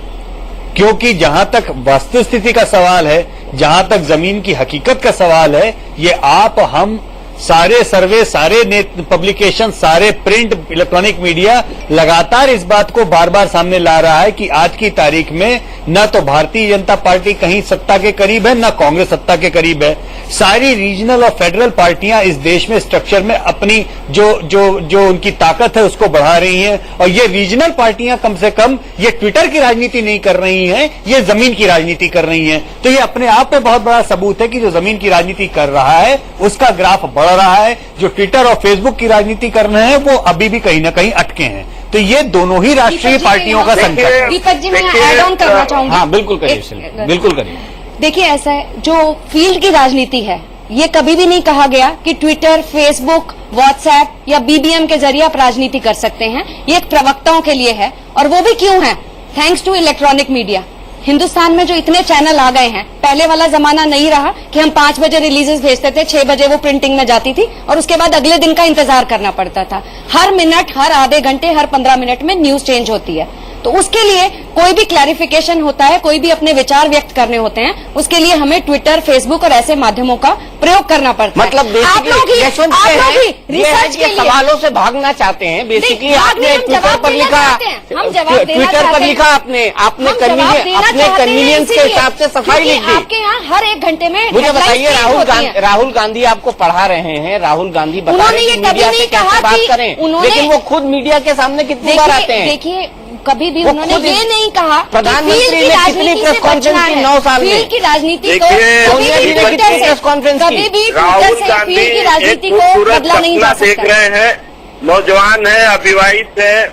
क्योंकि जहां तक वस्तुस्थिति का सवाल है, जहां तक जमीन की हकीकत का सवाल है, ये आप हम सारे सर्वे, सारे पब्लिकेशन, सारे प्रिंट, इलेक्ट्रॉनिक मीडिया लगातार इस बात को बार बार सामने ला रहा है कि आज की तारीख में न तो भारतीय जनता पार्टी कहीं सत्ता के करीब है, न कांग्रेस सत्ता के करीब है। सारी रीजनल और फेडरल पार्टियां इस देश में स्ट्रक्चर में अपनी जो उनकी ताकत है उसको बढ़ा रही हैं, और ये रीजनल पार्टियां कम से कम ये ट्विटर की राजनीति नहीं कर रही हैं, ये जमीन की राजनीति कर रही हैं। तो ये अपने आप में बहुत बड़ा सबूत है कि जो जमीन की राजनीति कर रहा है उसका ग्राफ बढ़ रहा है, जो ट्विटर और फेसबुक की राजनीति कर रहे हैं वो अभी भी कहीं ना कहीं अटके हैं। तो ये दोनों ही राष्ट्रीय पार्टियों का संकट है। दीपक जी, मैं ऐड ऑन करना चाहूंगी। हाँ बिल्कुल करिए, बिल्कुल करिए। देखिए, ऐसा है, जो फील्ड की राजनीति है, ये कभी भी नहीं कहा गया कि ट्विटर, फेसबुक, व्हाट्सएप या बीबीएम के जरिए आप राजनीति कर सकते हैं। ये एक प्रवक्ताओं के लिए है, और वो भी क्यों है? Thanks to electronic media. Hindustan में जो इतने चैनल आ गए हैं, पहले वाला जमाना नहीं रहा कि हम 5 बजे रिलीजेस भेजते थे, 6 बजे वो प्रिंटिंग में जाती थी और उसके बाद अगले दिन का इंतजार करना पड़ता था। हर मिनट, हर आधे घंटे, हर 15 मिनट में न्यूज चेंज होती है। तो उसके लिए कोई भी क्लैरिफिकेशन होता है, कोई भी अपने विचार व्यक्त करने होते हैं, उसके लिए हमें ट्विटर, फेसबुक और ऐसे माध्यमों का प्रयोग करना पड़ता है। मतलब आप लोग ही रिसर्च के लिए सवालों से भागना चाहते हैं। बेसिकली नहीं, आपने हम ट्विटर जवाब पर देना लिखा, चाहते हैं। हम जवाब देना ट्विटर पर चाहते हैं। लिखा आपने हम जवाब देना अपने चाहते हैं, कन्वीनियंस के इसीलिए। हिसाब से सफाई क्योंकि लिख दी। आपके यहाँ हर एक घंटे में मुझे headlines बताइए, change होती हैं। राहुल गांधी आपको पढ़ा रहे हैं, राहुल गांधी बता उन्होंने रहे ये हैं कभी मीडिया से नहीं कैसे कहा बात कि करें, उन्होंने- लेकिन वो खुद मीडिया के सामने कितनी बार आते हैं। देखिए, कभी भी वो उन्होंने खुद ये नहीं कहा कि प्रधानमंत्री फील्ड की ने कितनी राजनीति प्रेस से कॉन्फ्रेंस बचना की है। 9 साल में? फील्ड की राजनीति को देखिए, कभी सोनिया भी जी ने ट्विटर कितनी से, प्रेस कॉन्फ्रेंस की? कभी भी राहुल ट्विटर से गांधी फील्ड की एक राजनीति को खूबसूरत बदला नहीं जा सपना देख सकता। रहे हैं, नौजवान है, अविवाहित है,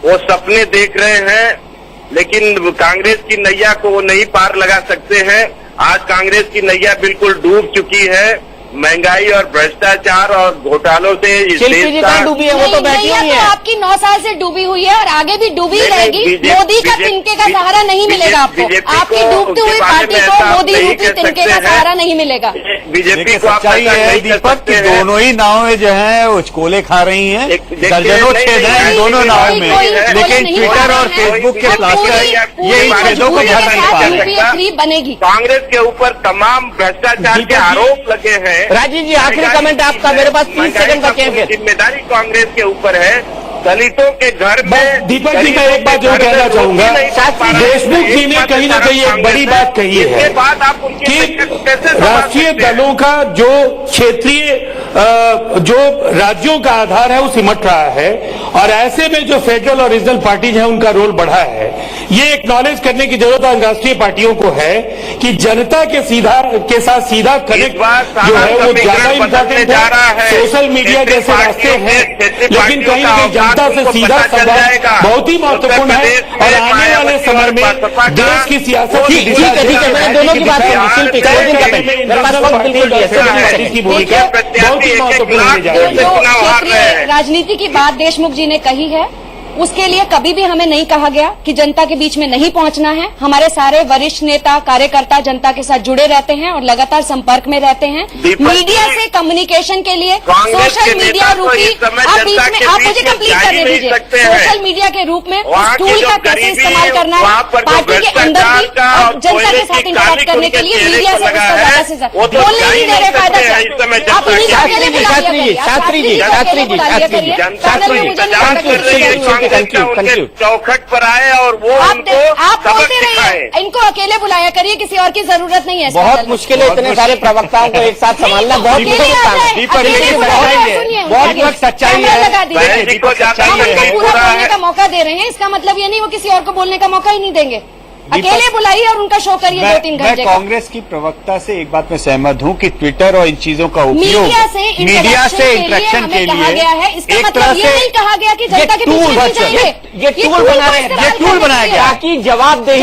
वो सपने देख रहे हैं, लेकिन कांग्रेस की नैया को वो नहीं पार लगा सकते हैं। आज कांग्रेस की नैया बिल्कुल डूब चुकी है। महंगाई और भ्रष्टाचार और घोटालों से इस शिल्पी देश जी का कहाँ डूबी है? वो तो बैठी नैया हुई तो है। आपकी 9 साल से डूबी हुई है और आगे भी डूबी नहीं, रहेगी। बीजेपी- मोदी का बीजेपी- तिनके का सहारा नहीं मिलेगा आपको। बीजेपी आपकी को डूबती हुई उसके बारे पार्टी में को ऐसा मोदी नहीं रूपी कह तिनके सकते का हैं। सहारा नहीं मिलेगा। बीजेपी देखिए, को आप सच्चाई ऐसा है नहीं कर दीपक सकते कि हैं। दोनों ही नावें जो हैं वो कोले खा रही हैं, देखिए, दर्जनों नहीं, छेद हैं नहीं, दोनों नहीं, नाव कोई- में, कोई लेकिन नहीं ट्विटर खा और रहे हैं। फेसबुक के और प्लास्टर ये इन छेदों को भर नहीं पा रहे। बनेगी। कांग्रेस के ऊपर तमाम भ्रष्टाचार के आरोप लगे हैं। राजीव जी, आखिरी कमेंट आपका, मेरे पास 30 सेकंड बचे हैं फिर। जिम्मेदारी कांग्रेस के ऊपर है। दलितों के घर में, दीपक जी, मैं एक बात जरूर कहना चाहूंगा। देशमुख जी ने कहीं ना कहीं एक बड़ी बात कही है इसके बाद आप उनके कि कैसे संभाल राष्ट्रीय सकते हैं? दलों का जो क्षेत्रीय जो राज्यों का आधार है वो सिमट रहा है और ऐसे में जो फेडरल और रीजनल पार्टीज हैं उनका रोल बढ़ा है। ये एक्नॉलेज करने की जरूरत राष्ट्रीय पार्टियों को है कि जनता के साथ सीधा कनेक्ट जो है वो ज्यादा इम्पोर्टेंट है। सोशल मीडिया जैसे रास्ते हैं, लेकिन कहीं ना कहीं जनता से सीधा संवाद बहुत ही महत्वपूर्ण है और आने वाले समय में देश की सियासत की दिशा दोनों की बात की भूमिका बहुत ही महत्वपूर्ण होने जा रही है। क्षेत्रीय राजनीति की बात देशमुख जी ने कही है, उसके लिए कभी भी हमें नहीं कहा गया कि जनता के बीच में नहीं पहुंचना है। हमारे सारे वरिष्ठ नेता कार्यकर्ता जनता के साथ जुड़े रहते हैं और लगातार संपर्क में रहते हैं। मीडिया से कम्युनिकेशन के लिए सोशल मीडिया रूपी आप मुझे कंप्लीट करने दीजिए। सोशल मीडिया के रूप में उस टूल का कैसे इस्तेमाल करना है पार्टी के अंदर भी और जनता के साथ इंटरेक्ट करने के लिए मीडिया से उसका ज्यादा से ज्यादा बोलने नहीं दे रहे फायदा। आप चौखट पर आए और वो आप बोलते रहिए, इनको अकेले बुलाया करिए, किसी और की जरूरत नहीं है। बहुत मुश्किल है इतने सारे प्रवक्ताओं को एक साथ संभालना, बहुत बहुत सच्चाई है। पूरा बोलने का मौका दे रहे हैं, इसका मतलब ये नहीं वो किसी और को बोलने का मौका ही नहीं देंगे। अकेले बुलाइए और उनका शो करिए 2-3 घंटे। मैं कांग्रेस की प्रवक्ता से एक बात में सहमत हूँ कि ट्विटर और इन चीजों का उपयोग मीडिया से इंटरेक्शन के लिए कहा गया है। इसका मतलब ये नहीं कहा गया कि जनता के बीच में जाएंगे। ये टूल बना रहे हैं, ये टूल बनाया गया ताकि जवाबदेही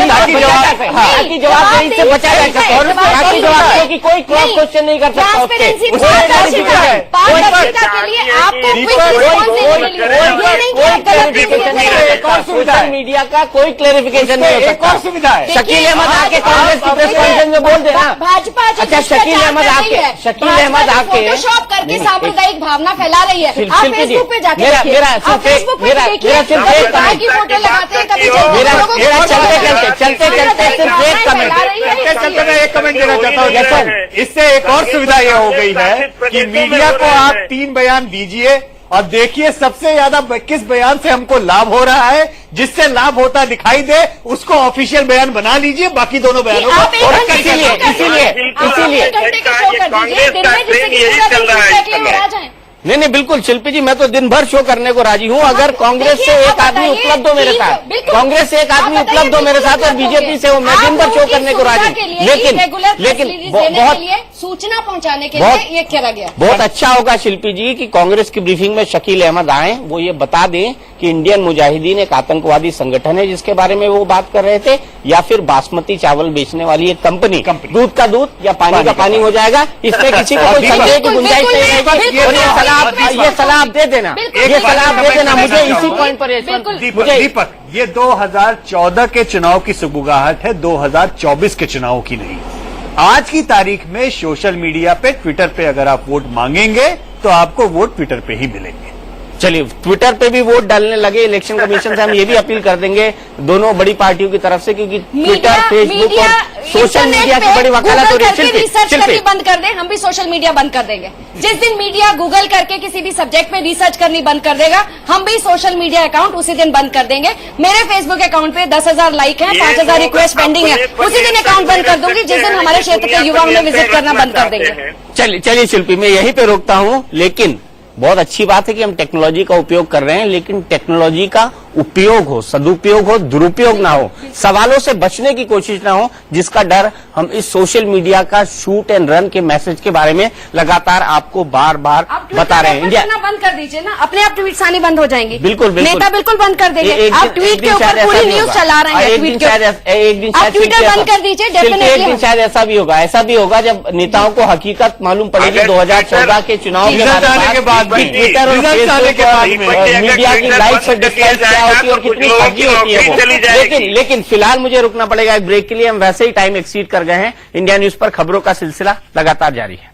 से बचा जा सके और ताकि जवाबदेही की कोई क्रॉस क्वेश्चन नहीं कर सकता। पारदर्शिता के लिए आपको सोशल मीडिया का कोई क्लेरिफिकेशन नहीं हो सकता। शकील अहमद आके कांग्रेस की प्रेस कॉन्फ्रेंस में बोल देना। भाजपा अच्छा शकील अहमद आके फोटोशॉप करके सांप्रदायिक भावना फैला रही है। आप फेसबुक पे जाके मेरा फोटो लगाते हैं, कभी चलते एक कमेंट देना चाहता हूँ। इससे एक और सुविधा यह हो गई है कि मीडिया को आप 3 बयान दीजिए और देखिए सबसे ज्यादा किस बयान से हमको लाभ हो रहा है, जिससे लाभ होता दिखाई दे उसको ऑफिशियल बयान बना लीजिए, बाकी दोनों बयानों को और नहीं बिल्कुल शिल्पी जी, मैं तो दिन भर शो करने को राजी हूँ अगर कांग्रेस से एक आदमी उपलब्ध हो मेरे साथ, कांग्रेस से एक आदमी उपलब्ध हो मेरे साथ और बीजेपी से हो, मैं दिन भर शो करने को राजी हूँ। लेकिन बहुत सूचना पहुंचाने के लिए ये किया गया। बहुत अच्छा होगा शिल्पी जी कि कांग्रेस की ब्रीफिंग में शकील अहमद आए, वो ये बता दें कि इंडियन मुजाहिदीन एक आतंकवादी संगठन है जिसके बारे में वो बात कर रहे थे, या फिर बासमती चावल बेचने वाली एक कंपनी दूध का दूध या पानी का पानी हो जाएगा। इसमें किसी को कोई संदेह की गुंजाइश नहीं रहेगी। और ये सलाह आप दे देना, ये सलाह दे देना मुझे इसी पॉइंट पर। दीपक, ये 2014 के चुनाव की सुगबुगाहट है, 2024 के चुनाव की नहीं। आज की तारीख में सोशल मीडिया पे, ट्विटर पे अगर आप वोट मांगेंगे तो आपको वोट ट्विटर पे ही मिलेंगे। चलिए ट्विटर पे भी वोट डालने लगे, इलेक्शन कमीशन से हम ये भी अपील कर देंगे दोनों बड़ी पार्टियों की तरफ से, क्योंकि ट्विटर, फेसबुक और सोशल मीडिया की बड़ी वकालत हो रही है। रिसर्च करनी बंद कर दें, हम भी सोशल मीडिया बंद कर देंगे। जिस दिन मीडिया गूगल करके किसी भी सब्जेक्ट पे रिसर्च करनी बंद कर देगा, हम भी सोशल मीडिया अकाउंट उसी दिन बंद कर देंगे। मेरे फेसबुक अकाउंट पे 10,000 लाइक हैं, 5,000 रिक्वेस्ट पेंडिंग है, उसी दिन अकाउंट बंद कर दूंगी जिस दिन हमारे क्षेत्र के युवाओं में विजिट करना बंद कर देंगे। चलिए शिल्पी, मैं यहीं पे रोकता हूँ। लेकिन बहुत अच्छी बात है कि हम टेक्नोलॉजी का उपयोग कर रहे हैं, लेकिन टेक्नोलॉजी का उपयोग हो, सदुपयोग हो, दुरुपयोग ना हो, सवालों से बचने की कोशिश ना हो, जिसका डर हम इस सोशल मीडिया का शूट एंड रन के मैसेज के बारे में लगातार आपको बार बार बता रहे हैं। इंडिया बंद कर दीजिए ना, अपने आप ट्वीट्स आने बंद हो जाएंगे। बिल्कुल नेता बिल्कुल बंद कर देंगे। आप ट्वीट के ऊपर पूरी न्यूज चला रहे हैं, एक दिन शायद ट्विटर बंद कर दीजिए। एक दिन शायद ऐसा भी होगा जब नेताओं को हकीकत मालूम पड़ेगी 2014 के चुनाव के बाद ट्विटर और मीडिया की लाइक्स और डिसलाइक्स क्या होती है और कितनी फर्जी होती है वो। लेकिन फिलहाल मुझे रुकना पड़ेगा एक ब्रेक के लिए, हम वैसे ही टाइम एक्सीड कर गए हैं। इंडिया न्यूज पर खबरों का सिलसिला लगातार जारी है।